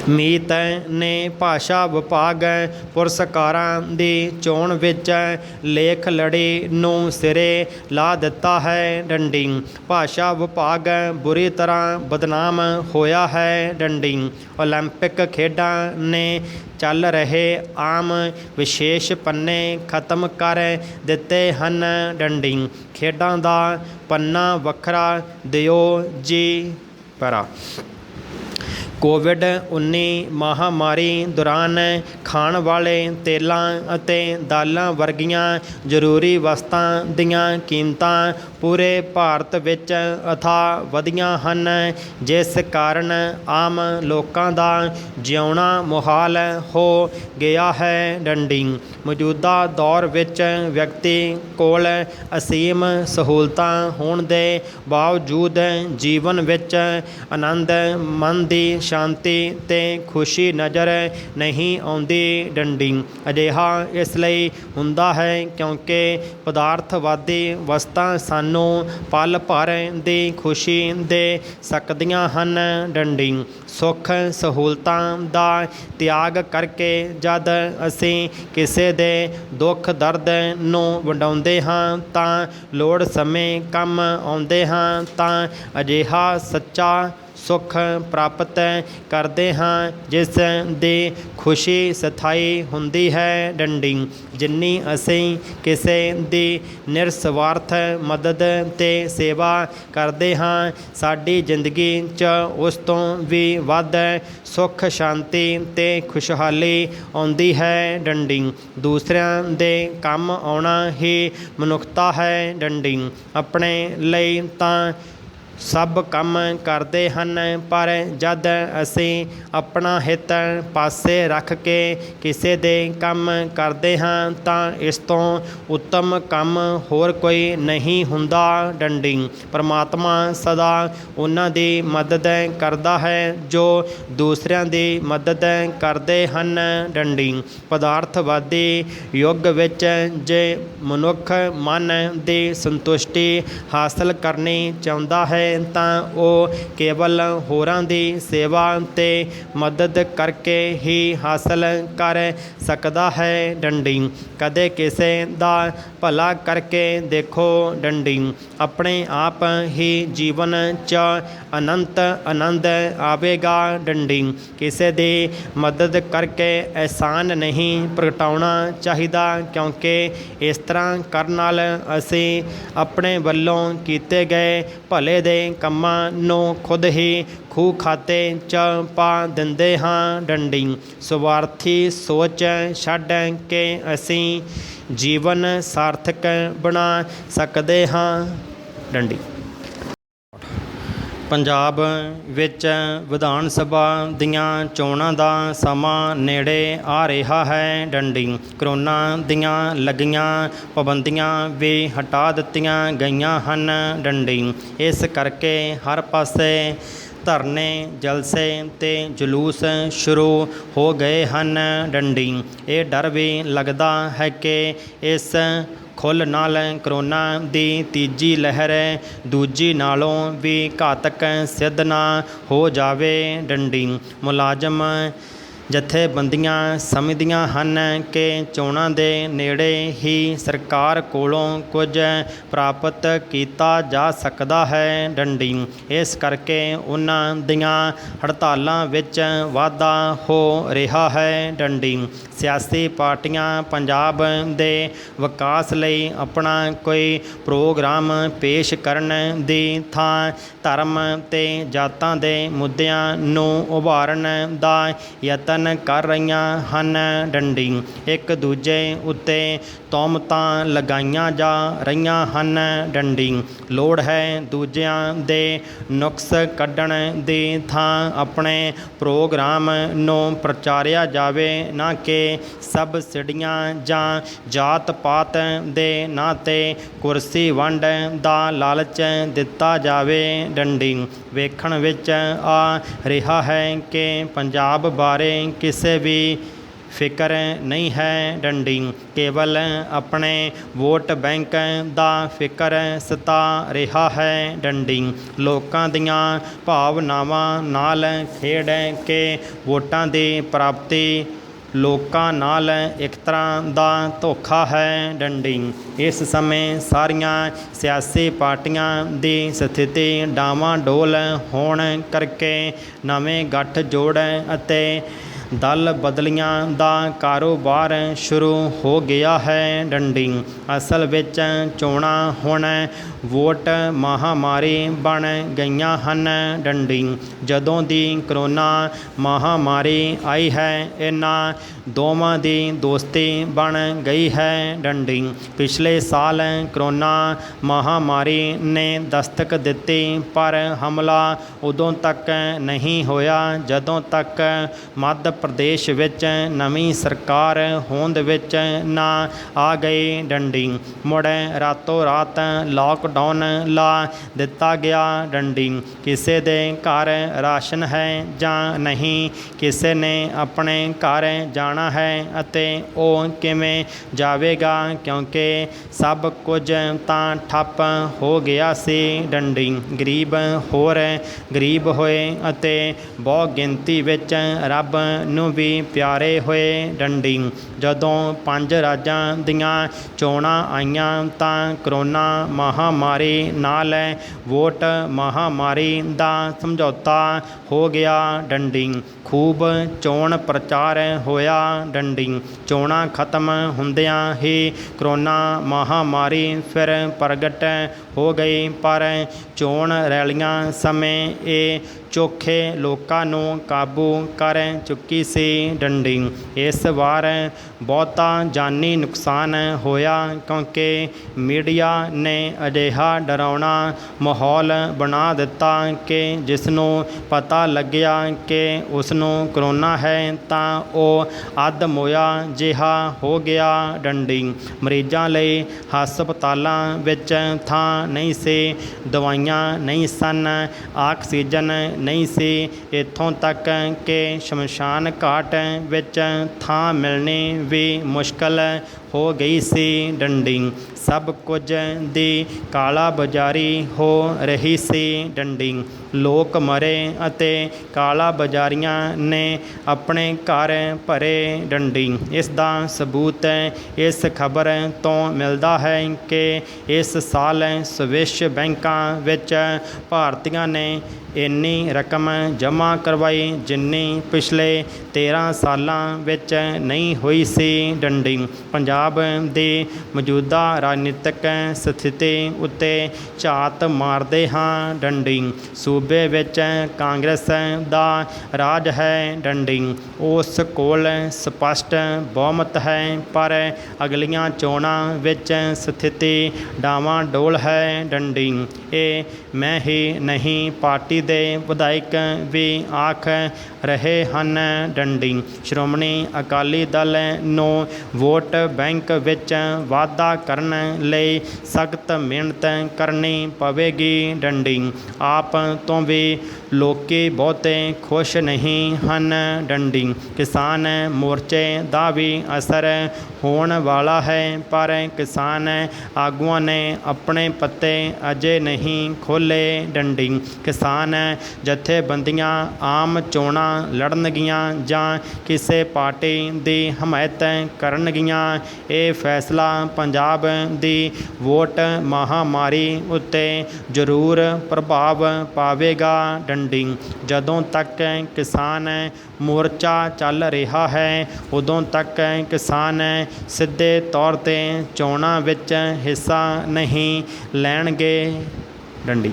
ਮੀਤ ਨੇ ਭਾਸ਼ਾ ਵਿਭਾਗ ਪੁਰਸਕਾਰਾਂ ਦੀ ਚੋਣ ਵਿੱਚ ਲੇਖ ਲੜੀ ਨੂੰ ਸਿਰੇ ਲਾ ਦਿੱਤਾ ਹੈ ਡੰਡੀ। ਭਾਸ਼ਾ ਵਿਭਾਗ ਬੁਰੀ ਤਰ੍ਹਾਂ ਬਦਨਾਮ ਹੋਇਆ ਹੈ ਡੰਡੀ। ਓਲੰਪਿਕ ਖੇਡਾਂ ਨੇ ਚੱਲ ਰਹੇ ਆਮ ਵਿਸ਼ੇਸ਼ ਪੰਨੇ ਖਤਮ ਕਰ ਦਿੱਤੇ ਹਨ ਡੰਡੀ। ਖੇਡਾਂ ਦਾ ਪੰਨਾ ਵੱਖਰਾ ਦਿਓ ਜੀ ਪਰਾ। ਕੋਵਿਡ-19 ਮਹਾਂਮਾਰੀ ਦੌਰਾਨ ਖਾਣ ਵਾਲੇ ਤੇਲਾਂ ਅਤੇ ਦਾਲਾਂ ਵਰਗੀਆਂ ਜ਼ਰੂਰੀ ਵਸਤਾਂ ਦੀਆਂ ਕੀਮਤਾਂ ਪੂਰੇ ਭਾਰਤ ਵਿੱਚ ਅਥਾਹ ਵਧੀਆਂ ਹਨ, ਜਿਸ ਕਾਰਨ ਆਮ ਲੋਕਾਂ ਦਾ ਜਿਉਣਾ ਮੁਹਾਲ ਹੋ ਗਿਆ ਹੈ ਡੰਡੀ। ਮੌਜੂਦਾ ਦੌਰ ਵਿੱਚ ਵਿਅਕਤੀ ਕੋਲ ਅਸੀਮ ਸਹੂਲਤਾਂ ਹੋਣ ਦੇ ਬਾਵਜੂਦ ਜੀਵਨ ਵਿੱਚ ਆਨੰਦ, ਮਨ ਦੀ ਸ਼ਾਂਤੀ ਅਤੇ ਖੁਸ਼ੀ ਨਜ਼ਰ ਨਹੀਂ ਆਉਂਦੀ ਡੰਡੀ। ਅਜਿਹਾ ਇਸ ਲਈ ਹੁੰਦਾ ਹੈ ਕਿਉਂਕਿ ਪਦਾਰਥਵਾਦੀ ਵਸਤਾਂ ਸਾਨੂੰ ਪਲ ਭਰ ਦੀ ਖੁਸ਼ੀ ਦੇ ਸਕਦੀਆਂ ਹਨ ਡੰਡੀ। ਸੁੱਖ ਸਹੂਲਤਾਂ ਦਾ ਤਿਆਗ ਕਰਕੇ ਜਦ ਅਸੀਂ ਕਿਸੇ ਦੇ ਦੁੱਖ ਦਰਦ ਨੂੰ ਵੰਡਾਉਂਦੇ ਹਾਂ ਤਾਂ ਲੋੜ ਸਮੇਂ ਕੰਮ ਆਉਂਦੇ ਹਾਂ ਤਾਂ ਅਜਿਹਾ ਸੱਚਾ ਸੁੱਖ ਪ੍ਰਾਪਤ ਕਰਦੇ ਹਾਂ ਜਿਸ ਦੀ ਖੁਸ਼ੀ ਸਥਾਈ ਹੁੰਦੀ ਹੈ ਡੰਡੀ। ਜਿੰਨੀ ਅਸੀਂ ਕਿਸੇ ਦੀ ਨਿਰਸਵਾਰਥ ਮਦਦ ਅਤੇ ਸੇਵਾ ਕਰਦੇ ਹਾਂ, ਸਾਡੀ ਜ਼ਿੰਦਗੀ 'ਚ ਉਸ ਤੋਂ ਵੀ ਵੱਧ ਸੁੱਖ, ਸ਼ਾਂਤੀ ਅਤੇ ਖੁਸ਼ਹਾਲੀ ਆਉਂਦੀ ਹੈ ਡੰਡੀ। ਦੂਸਰਿਆਂ ਦੇ ਕੰਮ ਆਉਣਾ ਹੀ ਮਨੁੱਖਤਾ ਹੈ ਡੰਡੀ। ਆਪਣੇ ਲਈ ਤਾਂ ਸਭ ਕੰਮ ਕਰਦੇ ਹਨ, ਪਰ ਜਦ ਅਸੀਂ ਆਪਣਾ ਹਿੱਤ ਪਾਸੇ ਰੱਖ ਕੇ ਕਿਸੇ ਦੇ ਕੰਮ ਕਰਦੇ ਹਾਂ ਤਾਂ ਇਸ ਤੋਂ ਉੱਤਮ ਕੰਮ ਹੋਰ ਕੋਈ ਨਹੀਂ ਹੁੰਦਾ ਡੰਡੀ। ਪਰਮਾਤਮਾ ਸਦਾ ਉਹਨਾਂ ਦੀ ਮਦਦ ਕਰਦਾ ਹੈ ਜੋ ਦੂਸਰਿਆਂ ਦੀ ਮਦਦ ਕਰਦੇ ਹਨ ਡੰਡੀ। ਪਦਾਰਥਵਾਦੀ ਯੁੱਗ ਵਿੱਚ ਜੇ ਮਨੁੱਖ ਮਨ ਦੀ ਸੰਤੁਸ਼ਟੀ ਹਾਸਲ ਕਰਨੀ ਚਾਹੁੰਦਾ ਹੈ ਤਾਂ ਉਹ ਕੇਵਲ ਹੋਰਾਂ ਦੀ ਸੇਵਾ ਅਤੇ ਮਦਦ ਕਰਕੇ ਹੀ ਹਾਸਲ ਕਰ ਸਕਦਾ ਹੈ ਡੰਡੀ। ਕਦੇ ਕਿਸੇ ਦਾ ਭਲਾ ਕਰਕੇ ਦੇਖੋ ਡੰਡੀ। ਆਪਣੇ ਆਪ ਹੀ ਜੀਵਨ 'ਚ ਅਨੰਤ ਆਨੰਦ ਆਵੇਗਾ ਡੰਡੀ। ਕਿਸੇ ਦੀ ਮਦਦ ਕਰਕੇ ਅਹਿਸਾਨ ਨਹੀਂ ਪ੍ਰਗਟਾਉਣਾ ਚਾਹੀਦਾ, ਕਿਉਂਕਿ ਇਸ ਤਰ੍ਹਾਂ ਕਰਨ ਨਾਲ ਅਸੀਂ ਆਪਣੇ ਵੱਲੋਂ ਕੀਤੇ ਗਏ ਭਲੇ ਦੇ ਕੰਮਾਂ ਨੂੰ ਖੁਦ ਹੀ ਖੂਹ ਖਾਤੇ 'ਚ ਪਾ ਦਿੰਦੇ ਹਾਂ ਡੰਡੀ। ਸਵਾਰਥੀ ਸੋਚ ਛੱਡ ਕੇ ਅਸੀਂ ਜੀਵਨ ਸਾਰਥਕ ਬਣਾ ਸਕਦੇ ਹਾਂ ਡੰਡੀ। ਪੰਜਾਬ ਵਿੱਚ ਵਿਧਾਨ ਸਭਾ ਦੀਆਂ ਚੋਣਾਂ ਦਾ ਸਮਾਂ ਨੇੜੇ ਆ ਰਿਹਾ ਹੈ। ਡੰਡੀ ਕਰੋਨਾ ਦੀਆਂ ਲੱਗੀਆਂ ਪਾਬੰਦੀਆਂ ਵੀ ਹਟਾ ਦਿੱਤੀਆਂ ਗਈਆਂ ਹਨ। ਡੰਡੀ ਇਸ ਕਰਕੇ ਹਰ ਪਾਸੇ ਧਰਨੇ, ਜਲਸੇ ਤੇ ਜਲੂਸ ਸ਼ੁਰੂ ਹੋ ਗਏ ਹਨ। ਡੰਡੀ ਇਹ ਡਰ ਵੀ ਲੱਗਦਾ ਹੈ ਕਿ ਇਸ ਖੁੱਲ੍ਹ ਨਾਲ ਕਰੋਨਾ ਦੀ ਤੀਜੀ ਲਹਿਰ ਦੂਜੀ ਨਾਲੋਂ ਵੀ ਘਾਤਕ ਸਿੱਧ ਨਾ ਹੋ ਜਾਵੇ। ਡੰਡੀ ਮੁਲਾਜ਼ਮ ਜਥੇਬੰਦੀਆਂ ਸਮਝਦੀਆਂ ਹਨ ਕਿ ਚੋਣਾਂ ਦੇ ਨੇੜੇ ਹੀ ਸਰਕਾਰ ਕੋਲੋਂ ਕੁਝ ਪ੍ਰਾਪਤ ਕੀਤਾ ਜਾ ਸਕਦਾ ਹੈ। ਡੰਡੀ ਇਸ ਕਰਕੇ ਉਹਨਾਂ ਦੀਆਂ ਹੜਤਾਲਾਂ ਵਿੱਚ ਵਾਧਾ ਹੋ ਰਿਹਾ ਹੈ। ਡੰਡੀ ਸਿਆਸੀ ਪਾਰਟੀਆਂ ਪੰਜਾਬ ਦੇ ਵਿਕਾਸ ਲਈ ਆਪਣਾ ਕੋਈ ਪ੍ਰੋਗਰਾਮ ਪੇਸ਼ ਕਰਨ ਦੀ ਥਾਂ ਧਰਮ ਤੇ ਜਾਤਾਂ ਦੇ ਮੁੱਦਿਆਂ ਨੂੰ ਉਭਾਰਨ ਦਾ ਯਤਨ ਕਰ ਰਹੀਆਂ ਹਨ। ਡੰਡੀ ਇੱਕ ਦੂਜੇ ਉੱਤੇ ਤੋਹਮਤਾਂ ਲਗਾਈਆਂ ਜਾ ਰਹੀਆਂ ਹਨ। ਡੰਡੀ ਲੋੜ ਹੈ ਦੂਜਿਆਂ ਦੇ ਨੁਕਸ ਕੱਢਣ ਦੀ ਥਾਂ ਆਪਣੇ ਪ੍ਰੋਗਰਾਮ ਨੂੰ ਪ੍ਰਚਾਰਿਆ ਜਾਵੇ, ਨਾ ਕਿ ਸਬਸਿਡੀਆਂ ਜਾਂ ਜਾਤ ਪਾਤ ਦੇ ਨਾਂ 'ਤੇ ਕੁਰਸੀ ਵੰਡ ਦਾ ਲਾਲਚ ਦਿੱਤਾ ਜਾਵੇ। ਡੰਡੀ ਵੇਖਣ ਵਿੱਚ ਆ ਰਿਹਾ ਹੈ ਕਿ ਪੰਜਾਬ ਬਾਰੇ ਕਿਸੇ ਵੀ ਫਿਕਰ ਨਹੀਂ ਹੈ। ਡੰਡੀ ਕੇਵਲ ਆਪਣੇ ਵੋਟ ਬੈਂਕ ਦਾ ਫਿਕਰ ਸਤਾ ਰਿਹਾ ਹੈ। ਡੰਡੀ ਲੋਕਾਂ ਦੀਆਂ ਭਾਵਨਾਵਾਂ ਨਾਲ ਖੇਡ ਕੇ ਵੋਟਾਂ ਦੀ ਪ੍ਰਾਪਤੀ ਲੋਕਾਂ ਨਾਲ ਇੱਕ ਤਰ੍ਹਾਂ ਦਾ ਧੋਖਾ ਹੈ। ਡੰਡੀ ਇਸ ਸਮੇਂ ਸਾਰੀਆਂ ਸਿਆਸੀ ਪਾਰਟੀਆਂ ਦੀ ਸਥਿਤੀ ਡਾਵਾਂਡੋਲ ਹੋਣ ਕਰਕੇ ਨਵੇਂ ਗੱਠਜੋੜ ਅਤੇ ਦਲ ਬਦਲੀਆਂ ਦਾ ਕਾਰੋਬਾਰ ਸ਼ੁਰੂ ਹੋ ਗਿਆ ਹੈ। ਡੰਡੀ ਅਸਲ ਵਿੱਚ ਚੋਣਾਂ ਹੁਣ ਵੋਟ ਮਹਾਮਾਰੀ ਬਣ ਗਈਆਂ ਹਨ। ਡੰਡੀ ਜਦੋਂ ਦੀ ਕਰੋਨਾ ਮਹਾਮਾਰੀ ਆਈ ਹੈ, ਇਹਨਾਂ ਦੋਵਾਂ ਦੀ ਦੋਸਤੀ ਬਣ ਗਈ ਹੈ। ਡੰਡੀ ਪਿਛਲੇ ਸਾਲ ਕਰੋਨਾ ਮਹਾਮਾਰੀ ਨੇ ਦਸਤਕ ਦਿੱਤੀ, ਪਰ ਹਮਲਾ ਉਦੋਂ ਤੱਕ ਨਹੀਂ ਹੋਇਆ ਜਦੋਂ ਤੱਕ ਮੱਧ ਪ੍ਰਦੇਸ਼ ਵਿੱਚ ਨਵੀਂ ਸਰਕਾਰ ਹੋਂਦ ਵਿੱਚ ਨਾ ਆ ਗਈ। ਡੰਡੀ ਮੁੜ ਰਾਤੋਂ ਰਾਤ ਲਾਕਡਾਊਨ ਲਾ ਦਿੱਤਾ ਗਿਆ। ਡੰਡੀ ਕਿਸੇ ਦੇ ਘਰ ਰਾਸ਼ਨ ਹੈ ਜਾਂ ਨਹੀਂ, ਕਿਸੇ ਨੇ ਆਪਣੇ ਘਰ ਜਾਣਾ ਹੈ ਅਤੇ ਉਹ ਕਿਵੇਂ ਜਾਵੇਗਾ, ਕਿਉਂਕਿ ਸਭ ਕੁਝ ਤਾਂ ਠੱਪ ਹੋ ਗਿਆ ਸੀ। ਡੰਡੀ ਗਰੀਬ ਹੋਰ ਗਰੀਬ ਹੋਏ ਅਤੇ ਬਹੁ ਗਿਣਤੀ ਵਿੱਚ ਰੱਬ ਨੂੰ ਵੀ ਪਿਆਰੇ ਹੋਏ। ਡੰਡੀ ਜਦੋਂ 5 ਰਾਜਾਂ ਦੀਆਂ ਚੋਣਾਂ ਆਈਆਂ ਤਾਂ ਕਰੋਨਾ ਮਹਾਮਾਰੀ ਨਾਲ ਵੋਟ ਮਹਾਮਾਰੀ ਦਾ ਸਮਝੌਤਾ ਹੋ ਗਿਆ। ਡੰਡੀ ਖੂਬ ਚੋਣ ਪ੍ਰਚਾਰ ਹੋਇਆ। ਡੰਡੀ ਚੋਣਾਂ ਖਤਮ ਹੁੰਦਿਆਂ ਹੀ ਕਰੋਨਾ ਮਹਾਮਾਰੀ ਫਿਰ ਪ੍ਰਗਟ ਹੋ ਗਈ, ਪਰ ਚੋਣ ਰੈਲੀਆਂ ਸਮੇਂ ਇਹ ਚੋਖੇ ਲੋਕਾਂ ਨੂੰ ਕਾਬੂ ਕਰ ਚੁੱਕੀ ਸੀ। ਡੰਡੀ ਇਸ ਵਾਰ ਬਹੁਤਾ ਜਾਨੀ ਨੁਕਸਾਨ ਹੋਇਆ, ਕਿਉਂਕਿ ਮੀਡੀਆ ਨੇ ਅਜਿਹਾ ਡਰਾਉਣਾ ਮਾਹੌਲ ਬਣਾ ਦਿੱਤਾ ਕਿ ਜਿਸ ਨੂੰ ਪਤਾ ਲੱਗਿਆ ਕਿ ਉਸ ਨੂੰ ਕਰੋਨਾ ਹੈ ਤਾਂ ਉਹ ਅੱਧ-ਮੋਇਆ ਜਿਹਾ ਹੋ ਗਿਆ। ਡੰਡੀ ਮਰੀਜ਼ਾਂ ਲਈ ਹਸਪਤਾਲਾਂ ਵਿੱਚ ਥਾਂ ਨਹੀਂ ਸੀ, ਦਵਾਈਆਂ ਨਹੀਂ ਸਨ, ਆਕਸੀਜਨ ਨਹੀਂ ਸੀ, ਇੱਥੋਂ ਤੱਕ ਕਿ ਸ਼ਮਸ਼ਾਨ ਘਾਟ ਵਿੱਚ ਥਾਂ ਮਿਲਣੀ ਵੀ ਮੁਸ਼ਕਲ ਹੋ ਗਈ ਸੀ। ਡੰਡੀ ਸਭ ਕੁਝ ਦੀ ਕਾਲਾ ਬਾਜ਼ਾਰੀ ਹੋ ਰਹੀ ਸੀ। ਡੰਡੀ ਲੋਕ ਮਰੇ ਅਤੇ ਕਾਲਾ ਬਾਜ਼ਾਰੀਆਂ ਨੇ ਆਪਣੇ ਘਰ ਭਰੇ। ਡੰਡੀ ਇਸ ਦਾ ਸਬੂਤ ਇਸ ਖਬਰ ਤੋਂ ਮਿਲਦਾ ਹੈ ਕਿ ਇਸ ਸਾਲ ਸਵਿਸ ਬੈਂਕਾਂ ਵਿੱਚ ਭਾਰਤੀਆਂ ਨੇ ਇੰਨੀ ਰਕਮ ਜਮ੍ਹਾਂ ਕਰਵਾਈ ਜਿੰਨੀ ਪਿਛਲੇ 13 ਸਾਲਾਂ ਵਿੱਚ ਨਹੀਂ ਹੋਈ ਸੀ। ਡੰਡੀ ਪੰਜਾਬ ਪੰਜਾਬ ਦੀ ਮੌਜੂਦਾ ਰਾਜਨੀਤਿਕ ਸਥਿਤੀ ਉੱਤੇ ਝਾਤ ਮਾਰਦੇ ਹਾਂ ਡੰਡੀ। ਸੂਬੇ ਵਿੱਚ ਕਾਂਗਰਸ ਦਾ ਰਾਜ ਹੈ ਡੰਡੀ। ਉਸ ਕੋਲ ਸਪਸ਼ਟ ਬਹੁਮਤ ਹੈ, ਪਰ ਅਗਲੀਆਂ ਚੋਣਾਂ ਵਿੱਚ ਸਥਿਤੀ ਡਾਵਾਂਡੋਲ ਹੈ ਡੰਡੀ। ਇਹ ਮੈਂ ਹੀ ਨਹੀਂ, ਪਾਰਟੀ ਦੇ ਵਿਧਾਇਕ ਵੀ ਆਖ ਰਹੇ ਹਨ ਡੰਡੀ। ਸ਼੍ਰੋਮਣੀ ਅਕਾਲੀ ਦਲ ਨੂੰ ਵੋਟ ਬੈਂਕ ਵਿੱਚ ਵਾਧਾ ਕਰਨ ਲਈ ਸਖਤ ਮਿਹਨਤ ਕਰਨੀ ਪਵੇਗੀ ਡੰਡੀ। ਆਪ ਤੋਂ ਵੀ ਲੋਕੀ ਬਹੁਤੇ ਖੁਸ਼ ਨਹੀਂ ਹਨ ਡੰਡੀ। ਕਿਸਾਨ ਮੋਰਚੇ ਦਾ ਵੀ ਅਸਰ ਹੋਣ ਵਾਲਾ ਹੈ, ਪਰ ਕਿਸਾਨ ਆਗੂਆਂ ਨੇ ਆਪਣੇ ਪੱਤੇ ਅਜੇ ਨਹੀਂ ਖੋਲ੍ਹੇ ਡੰਡੀ। ਕਿਸਾਨ ਜਥੇਬੰਦੀਆਂ ਆਮ ਚੋਣਾਂ ਲੜਨਗੀਆਂ ਜਾਂ ਕਿਸੇ ਪਾਰਟੀ ਦੀ ਹਮਾਇਤ ਕਰਨਗੀਆਂ, ਇਹ ਫੈਸਲਾ ਪੰਜਾਬ ਦੀ ਵੋਟ ਮਹਾਮਾਰੀ ਉੱਤੇ ਜ਼ਰੂਰ ਪ੍ਰਭਾਵ ਪਾਵੇਗਾ ਡੰਡੀ। ਜਦੋਂ ਤੱਕ ਕਿਸਾਨ ਮੋਰਚਾ ਚੱਲ ਰਿਹਾ ਹੈ, ਉਦੋਂ ਤੱਕ ਕਿਸਾਨ ਸਿੱਧੇ ਤੌਰ 'ਤੇ ਚੋਣਾਂ ਵਿੱਚ ਹਿੱਸਾ ਨਹੀਂ ਲੈਣਗੇ ਡੰਡੀ।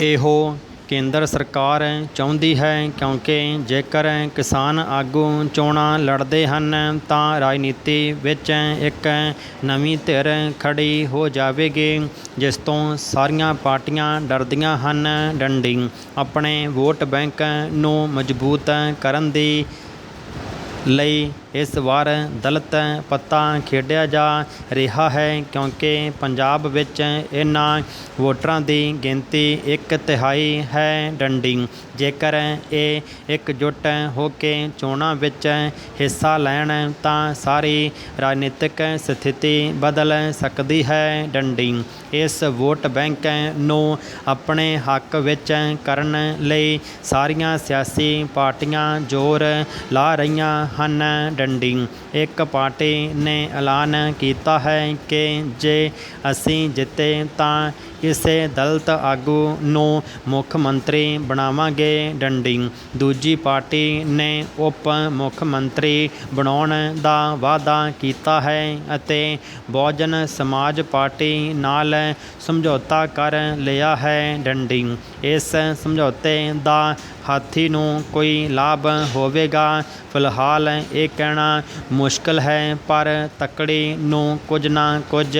ਇਹੋ ਕੇਂਦਰ ਸਰਕਾਰ ਚਾਹੁੰਦੀ ਹੈ, ਕਿਉਂਕਿ ਜੇਕਰ ਕਿਸਾਨ ਆਗੂ ਚੋਣਾਂ ਲੜਦੇ ਹਨ ਤਾਂ ਰਾਜਨੀਤੀ ਵਿੱਚ ਇੱਕ ਨਵੀਂ ਧਿਰ ਖੜੀ ਹੋ ਜਾਵੇਗੀ, ਜਿਸ ਤੋਂ ਸਾਰੀਆਂ ਪਾਰਟੀਆਂ ਡਰਦੀਆਂ ਹਨ ਡੰਡੀ। ਆਪਣੇ ਵੋਟ ਬੈਂਕ ਨੂੰ ਮਜ਼ਬੂਤ ਕਰਨ ਦੀ ਲਈ ਇਸ ਵਾਰ ਦਲਿਤ ਪੱਤਾ ਖੇਡਿਆ ਜਾ ਰਿਹਾ ਹੈ, ਕਿਉਂਕਿ ਪੰਜਾਬ ਵਿੱਚ ਇਹਨਾਂ ਵੋਟਰਾਂ ਦੀ ਗਿਣਤੀ 1/3 ਹੈ ਡੰਡੀ। ਜੇਕਰ ਇਹ ਇਕਜੁੱਟ ਹੋ ਕੇ ਚੋਣਾਂ ਵਿੱਚ ਹਿੱਸਾ ਲੈਣ ਤਾਂ ਸਾਰੀ ਰਾਜਨੀਤਿਕ ਸਥਿਤੀ ਬਦਲ ਸਕਦੀ ਹੈ ਡੰਡੀ। ਇਸ ਵੋਟ ਬੈਂਕ ਨੂੰ ਆਪਣੇ ਹੱਕ ਵਿੱਚ ਕਰਨ ਲਈ ਸਾਰੀਆਂ ਸਿਆਸੀ ਪਾਰਟੀਆਂ ਜ਼ੋਰ ਲਾ ਰਹੀਆਂ ਹਨ ਡੰਡੀ। ਇੱਕ ਪਾਰਟੀ ਨੇ ਐਲਾਨ ਕੀਤਾ ਹੈ ਕਿ ਜੇ ਅਸੀਂ ਜਿੱਤੇ ਤਾਂ ਕਿਸੇ ਦਲਿਤ ਆਗੂ ਨੂੰ ਮੁੱਖ ਮੰਤਰੀ ਬਣਾਵਾਂਗੇ ਡੰਡੀ। ਦੂਜੀ ਪਾਰਟੀ ਨੇ ਉਪ ਮੁੱਖ ਮੰਤਰੀ ਬਣਾਉਣ ਦਾ ਵਾਅਦਾ ਕੀਤਾ ਹੈ ਅਤੇ ਬਹੁਜਨ ਸਮਾਜ ਪਾਰਟੀ ਨਾਲ ਸਮਝੌਤਾ ਕਰ ਲਿਆ ਹੈ ਡੰਡੀ। ਇਸ ਸਮਝੌਤੇ ਦਾ ਹਾਥੀ ਨੂੰ ਕੋਈ ਲਾਭ ਹੋਵੇਗਾ, ਫਿਲਹਾਲ ਇਹ ਕਹਿਣਾ ਮੁਸ਼ਕਲ ਹੈ, ਪਰ ਤੱਕੜੀ ਨੂੰ ਕੁਝ ਨਾ ਕੁਝ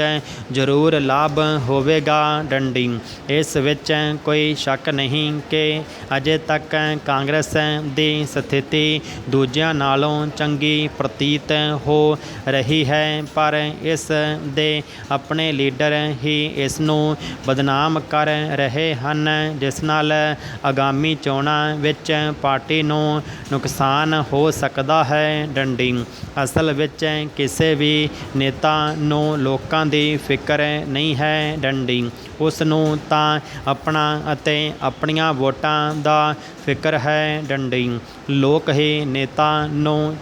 ਜ਼ਰੂਰ ਲਾਭ ਹੋਵੇਗਾ ਡੰਡੀ। ਇਸ ਵਿੱਚ ਕੋਈ ਸ਼ੱਕ ਨਹੀਂ ਕਿ ਅਜੇ ਤੱਕ ਕਾਂਗਰਸ ਦੀ ਸਥਿਤੀ ਦੂਜਿਆਂ ਨਾਲੋਂ ਚੰਗੀ ਪ੍ਰਤੀਤ ਹੋ ਰਹੀ ਹੈ, ਪਰ ਇਸ ਦੇ ਆਪਣੇ ਲੀਡਰ ਹੀ ਇਸ ਨੂੰ ਬਦਨਾਮ ਕਰ ਰਹੇ ਹਨ, ਜਿਸ ਨਾਲ ਆਗਾਮੀ ਚੋਣਾਂ ਵਿੱਚ ਪਾਰਟੀ ਨੂੰ ਨੁਕਸਾਨ ਹੋ ਸਕਦਾ ਹੈ ਡੰਡੀ। ਅਸਲ ਵਿੱਚ ਕਿਸੇ ਵੀ ਨੇਤਾ ਨੂੰ ਲੋਕਾਂ ਦੀ ਫਿਕਰ ਨਹੀਂ ਹੈ ਡੰਡੀ। ਉਸ ਨੂੰ ਤਾਂ ਆਪਣਾ ਅਤੇ ਆਪਣੀਆਂ ਵੋਟਾਂ ਦਾ ਫਿਕਰ ਹੈ ਡੰਡੀ। ਲੋਕ ਹੀ ਨੇਤਾ ਨੂੰ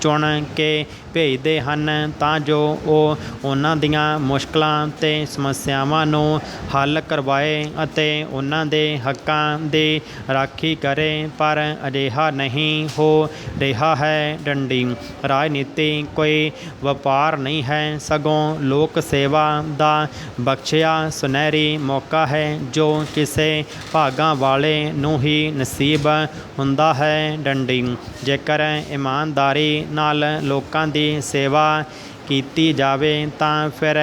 ਚੁਣ ਕੇ ਭੇਜਦੇ ਹਨ ਤਾਂ ਜੋ ਉਹ ਉਹਨਾਂ ਦੀਆਂ ਮੁਸ਼ਕਲਾਂ ਅਤੇ ਸਮੱਸਿਆਵਾਂ ਨੂੰ ਹੱਲ ਕਰਵਾਏ ਅਤੇ ਉਹਨਾਂ ਦੇ ਹੱਕਾਂ ਦੀ ਰਾਖੀ ਕਰੇ, ਪਰ ਅਜਿਹਾ ਨਹੀਂ ਹੋ ਰਿਹਾ ਹੈ ਡੰਡੀ। ਰਾਜਨੀਤੀ ਕੋਈ ਵਪਾਰ ਨਹੀਂ ਹੈ, ਸਗੋਂ ਲੋਕ ਸੇਵਾ ਦਾ ਬਖਸ਼ਿਆ ਸੁਨਹਿਰੀ ਮੌਕਾ ਹੈ, ਜੋ ਕਿਸੇ ਭਾਗਾਂ ਵਾਲੇ ਨੂੰ ਹੀ ਨਸੀਬ ਹੁੰਦਾ ਹੈ ਡੰਡੀ। ਜੇਕਰ ਇਮਾਨਦਾਰੀ ਨਾਲ ਲੋਕਾਂ ਦੀ ਸੇਵਾ ਕੀਤੀ ਜਾਵੇ ਤਾਂ ਫਿਰ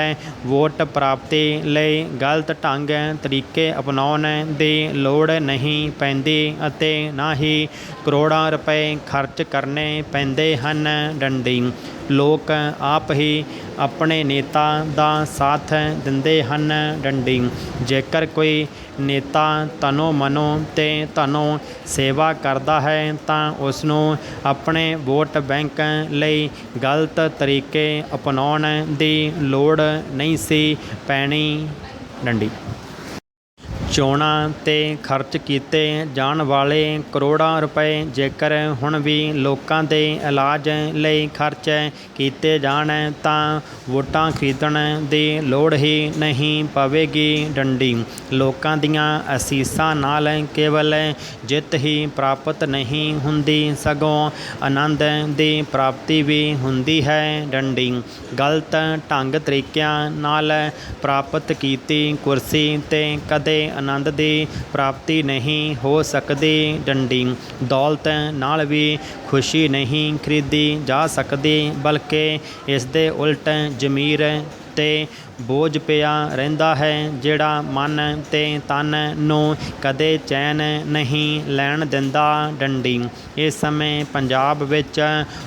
ਵੋਟ ਪ੍ਰਾਪਤੀ ਲਈ ਗਲਤ ਢੰਗ ਤਰੀਕੇ ਅਪਣਾਉਣ ਦੀ ਲੋੜ ਨਹੀਂ ਪੈਂਦੀ ਅਤੇ ਨਾ ਹੀ ਕਰੋੜਾਂ ਰੁਪਏ ਖਰਚ ਕਰਨੇ ਪੈਂਦੇ ਹਨ ਡੰਡੀ। ਲੋਕ ਆਪ ਹੀ ਆਪਣੇ ਨੇਤਾ ਦਾ ਸਾਥ ਦਿੰਦੇ ਹਨ ਡੰਡੀ। ਜੇਕਰ ਕੋਈ ਨੇਤਾ ਤਨੋਂ ਮਨੋਂ ਅਤੇ ਧਨੋਂ ਸੇਵਾ ਕਰਦਾ ਹੈ ਤਾਂ ਉਸ ਨੂੰ ਆਪਣੇ ਵੋਟ ਬੈਂਕ ਲਈ ਗਲਤ ਤਰੀਕੇ ਅਪਣਾਉਣ ਦੀ ਲੋੜ ਨਹੀਂ ਸੀ ਪੈਣੀ ਡੰਡੀ। ਚੋਣਾਂ 'ਤੇ ਖਰਚ ਕੀਤੇ ਜਾਣ ਵਾਲੇ ਕਰੋੜਾਂ ਰੁਪਏ ਜੇਕਰ ਹੁਣ ਵੀ ਲੋਕਾਂ ਦੇ ਇਲਾਜ ਲਈ ਖਰਚ ਕੀਤੇ ਜਾਣ ਤਾਂ ਵੋਟਾਂ ਖਰੀਦਣ ਦੀ ਲੋੜ ਹੀ ਨਹੀਂ ਪਵੇਗੀ। ਡੰਡੀ ਲੋਕਾਂ ਦੀਆਂ ਅਸੀਸਾਂ ਨਾਲ ਕੇਵਲ ਜਿੱਤ ਹੀ ਪ੍ਰਾਪਤ ਨਹੀਂ ਹੁੰਦੀ, ਸਗੋਂ ਆਨੰਦ ਦੀ ਪ੍ਰਾਪਤੀ ਵੀ ਹੁੰਦੀ ਹੈ। ਡੰਡੀ ਗਲਤ ਢੰਗ ਤਰੀਕਿਆਂ ਨਾਲ ਪ੍ਰਾਪਤ ਕੀਤੀ ਕੁਰਸੀ 'ਤੇ ਕਦੇ ਆਨੰਦ ਦੀ ਪ੍ਰਾਪਤੀ ਨਹੀਂ ਹੋ ਸਕਦੀ। ਡੰਡੀ ਦੌਲਤ ਨਾਲ ਵੀ ਖੁਸ਼ੀ ਨਹੀਂ ਖਰੀਦੀ ਜਾ ਸਕਦੀ, ਬਲਕਿ ਇਸ ਦੇ ਉਲਟ ਜ਼ਮੀਰ 'ਤੇ ਬੋਝ ਪਿਆ ਰਹਿੰਦਾ ਹੈ, ਜਿਹੜਾ ਮਨ ਤੇ ਤਨ ਨੂੰ ਕਦੇ ਚੈਨ ਨਹੀਂ ਲੈਣ ਦਿੰਦਾ। ਡੰਡੀ ਇਸ ਸਮੇਂ ਪੰਜਾਬ ਵਿੱਚ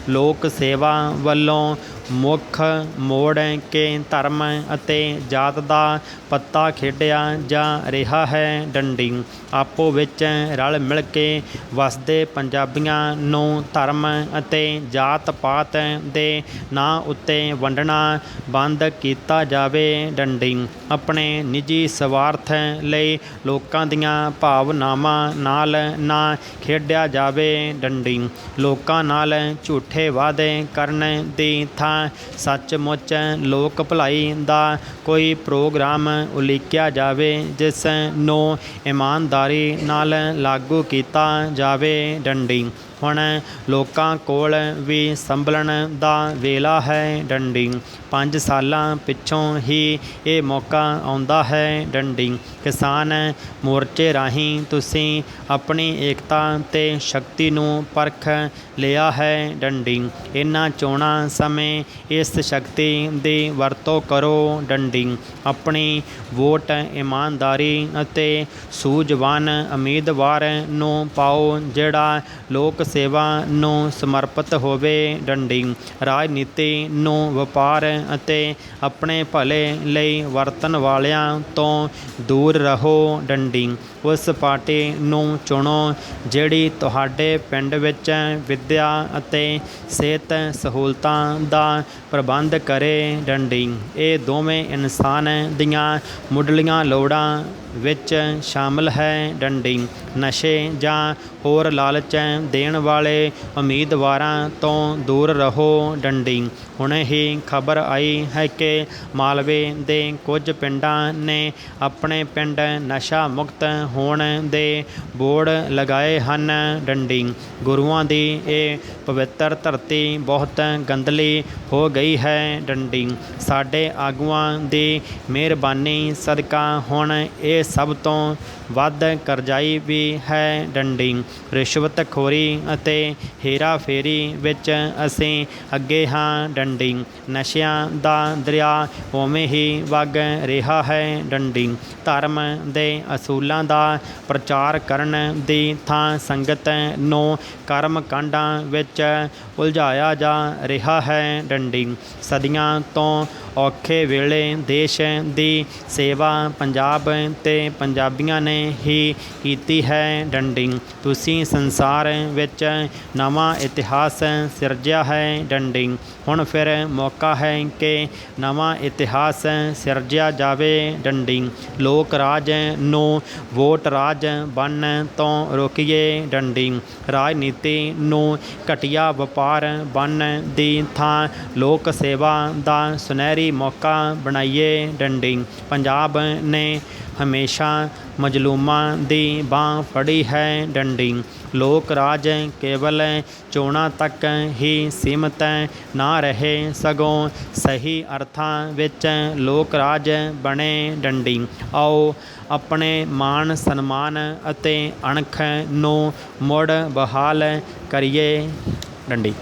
ਲੋਕ ਸੇਵਾ ਵੱਲੋਂ ਮੁੱਖ ਮੋੜ ਕੇ ਧਰਮ ਅਤੇ ਜਾਤ ਦਾ ਪੱਤਾ ਖੇਡਿਆ ਜਾ ਰਿਹਾ ਹੈ। ਡੰਡੀ ਆਪੋ ਵਿੱਚ ਰਲ ਮਿਲ ਕੇ ਵਸਦੇ ਪੰਜਾਬੀਆਂ ਨੂੰ ਧਰਮ ਅਤੇ ਜਾਤ ਪਾਤ ਦੇ ਨਾਂ ਉੱਤੇ ਵੰਡਣਾ ਬੰਦ ਕੀਤਾ ਜਾਵੇ। ਡੰਡੀ ਆਪਣੇ ਨਿੱਜੀ ਸਵਾਰਥ ਲਈ ਲੋਕਾਂ ਦੀਆਂ ਭਾਵਨਾਵਾਂ ਨਾਲ ਨਾ ਖੇਡਿਆ ਜਾਵੇ। ਡੰਡੀ ਲੋਕਾਂ ਨਾਲ ਝੂਠੇ ਵਾਅਦੇ ਕਰਨ ਦੀ ਥਾਂ ਸੱਚਮੁੱਚ ਲੋਕ ਭਲਾਈ ਦਾ ਕੋਈ ਪ੍ਰੋਗਰਾਮ ਉਲੀਕਿਆ ਜਾਵੇ, ਜਿਸ ਨੂੰ ਇਮਾਨਦਾਰੀ ਨਾਲ ਲਾਗੂ ਕੀਤਾ ਜਾਵੇ। ਡੰਡੀ ਹੁਣ ਲੋਕਾਂ ਕੋਲ ਵੀ ਸੰਭਲਣ ਦਾ ਵੇਲਾ ਹੈ। ਡੰਡੀ 5 ਸਾਲਾਂ ਪਿੱਛੋਂ ਹੀ ਇਹ ਮੌਕਾ ਆਉਂਦਾ ਹੈ। ਡੰਡੀ ਕਿਸਾਨ ਮੋਰਚੇ ਰਾਹੀਂ ਤੁਸੀਂ ਆਪਣੀ ਏਕਤਾ ਤੇ ਸ਼ਕਤੀ ਨੂੰ ਪਰਖ ਲਿਆ ਹੈ। ਡੰਡੀ ਇਹਨਾਂ ਚੋਣਾਂ ਸਮੇਂ ਇਸ ਸ਼ਕਤੀ ਦੀ ਵਰਤੋਂ ਕਰੋ। ਡੰਡੀ ਆਪਣੀ ਵੋਟ ਇਮਾਨਦਾਰੀ ਅਤੇ ਸੂਝਵਾਨ ਉਮੀਦਵਾਰ ਨੂੰ ਪਾਓ, ਜਿਹੜਾ ਲੋਕ ਸੇਵਾ ਨੂੰ ਸਮਰਪਿਤ ਹੋਵੇ। ਡੰਡੀ ਰਾਜਨੀਤੀ ਨੂੰ ਵਪਾਰ ਅਤੇ ਆਪਣੇ ਭਲੇ ਲਈ ਵਰਤਣ ਵਾਲਿਆਂ ਤੋਂ ਦੂਰ ਰਹੋ। ਡੰਡੀ ਉਸ ਪਾਰਟੀ ਨੂੰ ਚੁਣੋ ਜਿਹੜੀ ਤੁਹਾਡੇ ਪਿੰਡ ਵਿੱਚ ਵਿੱਦਿਆ ਅਤੇ ਸਿਹਤ ਸਹੂਲਤਾਂ ਦਾ ਪ੍ਰਬੰਧ ਕਰੇ। ਡੰਡੀ ਇਹ ਦੋਵੇਂ ਇਨਸਾਨ ਦੀਆਂ ਮੁੱਢਲੀਆਂ ਲੋੜਾਂ ਵਿੱਚ ਸ਼ਾਮਲ ਹੈ। ਡੰਡੀ ਨਸ਼ੇ ਜਾਂ ਹੋਰ ਲਾਲਚ ਦੇਣ ਵਾਲੇ ਉਮੀਦਵਾਰਾਂ ਤੋਂ ਦੂਰ ਰਹੋ। ਡੰਡੀ ਹੁਣੇ ਹੀ ਖਬਰ ਆਈ ਹੈ ਕਿ ਮਾਲਵੇ ਦੇ ਕੁਝ ਪਿੰਡਾਂ ਨੇ ਆਪਣੇ ਪਿੰਡ ਨਸ਼ਾ ਮੁਕਤ ਹੋਣ ਦੇ ਬੋਰਡ ਲਗਾਏ ਹਨ। ਡੰਡੀ ਗੁਰੂਆਂ ਦੀ ਇਹ ਪਵਿੱਤਰ ਧਰਤੀ ਬਹੁਤ ਗੰਦਲੀ ਹੋ ਗਈ ਹੈ। ਡੰਡੀ ਸਾਡੇ ਆਗੂਆਂ ਦੀ ਮਿਹਰਬਾਨੀ ਸਦਕਾ ਹੁਣ ਇਹ ਸਭ ਤੋਂ ਵੱਧ ਕਰਜ਼ਾਈ ਵੀ ਹੈ। ਡੰਡੀ ਰਿਸ਼ਵਤਖੋਰੀ ਅਤੇ ਹੇਰਾਫੇਰੀ ਵਿੱਚ ਅਸੀਂ ਅੱਗੇ ਹਾਂ। ਡੰਡੀ ਨਸ਼ਿਆਂ ਦਾ ਦਰਿਆ ਉਵੇਂ ਹੀ ਵਗ ਰਿਹਾ ਹੈ। ਡੰਡੀ ਧਰਮ ਦੇ ਅਸੂਲਾਂ ਦਾ ਪ੍ਰਚਾਰ ਕਰਨ ਦੀ ਥਾਂ ਸੰਗਤ ਨੂੰ ਕਰਮ ਕਾਂਡਾਂ ਵਿੱਚ ਉਲਝਾਇਆ ਜਾ ਰਿਹਾ ਹੈ। ਡੰਡੀ ਸਦੀਆਂ ਤੋਂ ਔਖੇ ਵੇਲੇ ਦੇਸ਼ ਦੀ ਸੇਵਾ ਪੰਜਾਬ ਤੇ ਪੰਜਾਬੀਆਂ ਨੇ ਹੀ ਕੀਤੀ ਹੈ। ਡੰਡੀ ਤੁਸੀਂ ਸੰਸਾਰ ਵਿੱਚ ਨਵਾਂ ਇਤਿਹਾਸ ਸਿਰਜਿਆ ਹੈ। ਡੰਡੀ ਹੁਣ ਫਿਰ ਮੌਕਾ ਹੈ ਕਿ ਨਵਾਂ ਇਤਿਹਾਸ ਸਿਰਜਿਆ ਜਾਵੇ। ਡੰਡੀ ਲੋਕ ਰਾਜ ਨੂੰ ਵੋਟ ਰਾਜ ਬਣਨ ਤੋਂ ਰੋਕੀਏ। ਡੰਡੀ ਰਾਜਨੀਤੀ ਨੂੰ ਘਟੀਆ ਵਪਾਰ ਬਣਨ ਦੀ ਥਾਂ ਲੋਕ ਸੇਵਾ ਦਾ ਸੁਨਹਿਰੀ ਮੌਕਾ ਬਣਾਈਏ। ਡੰਡੀ ਪੰਜਾਬ ਨੇ ਹਮੇਸ਼ਾ ਮਜ਼ਲੂਮਾਂ ਦੀ ਬਾਂਹ ਫੜੀ ਹੈ। ਡੰਡੀ ਲੋਕ ਰਾਜ ਕੇਵਲ ਚੋਣਾਂ ਤੱਕ ਹੀ ਸੀਮਤ ਨਾ ਰਹੇ, ਸਗੋਂ ਸਹੀ ਅਰਥਾਂ ਵਿੱਚ ਲੋਕ ਰਾਜ ਬਣੇ। ਡੰਡੀ ਆਓ ਆਪਣੇ ਮਾਣ ਸਨਮਾਨ ਅਤੇ ਅਣਖ ਨੂੰ ਮੁੜ ਬਹਾਲ ਕਰੀਏ। ਡੰਡੀ।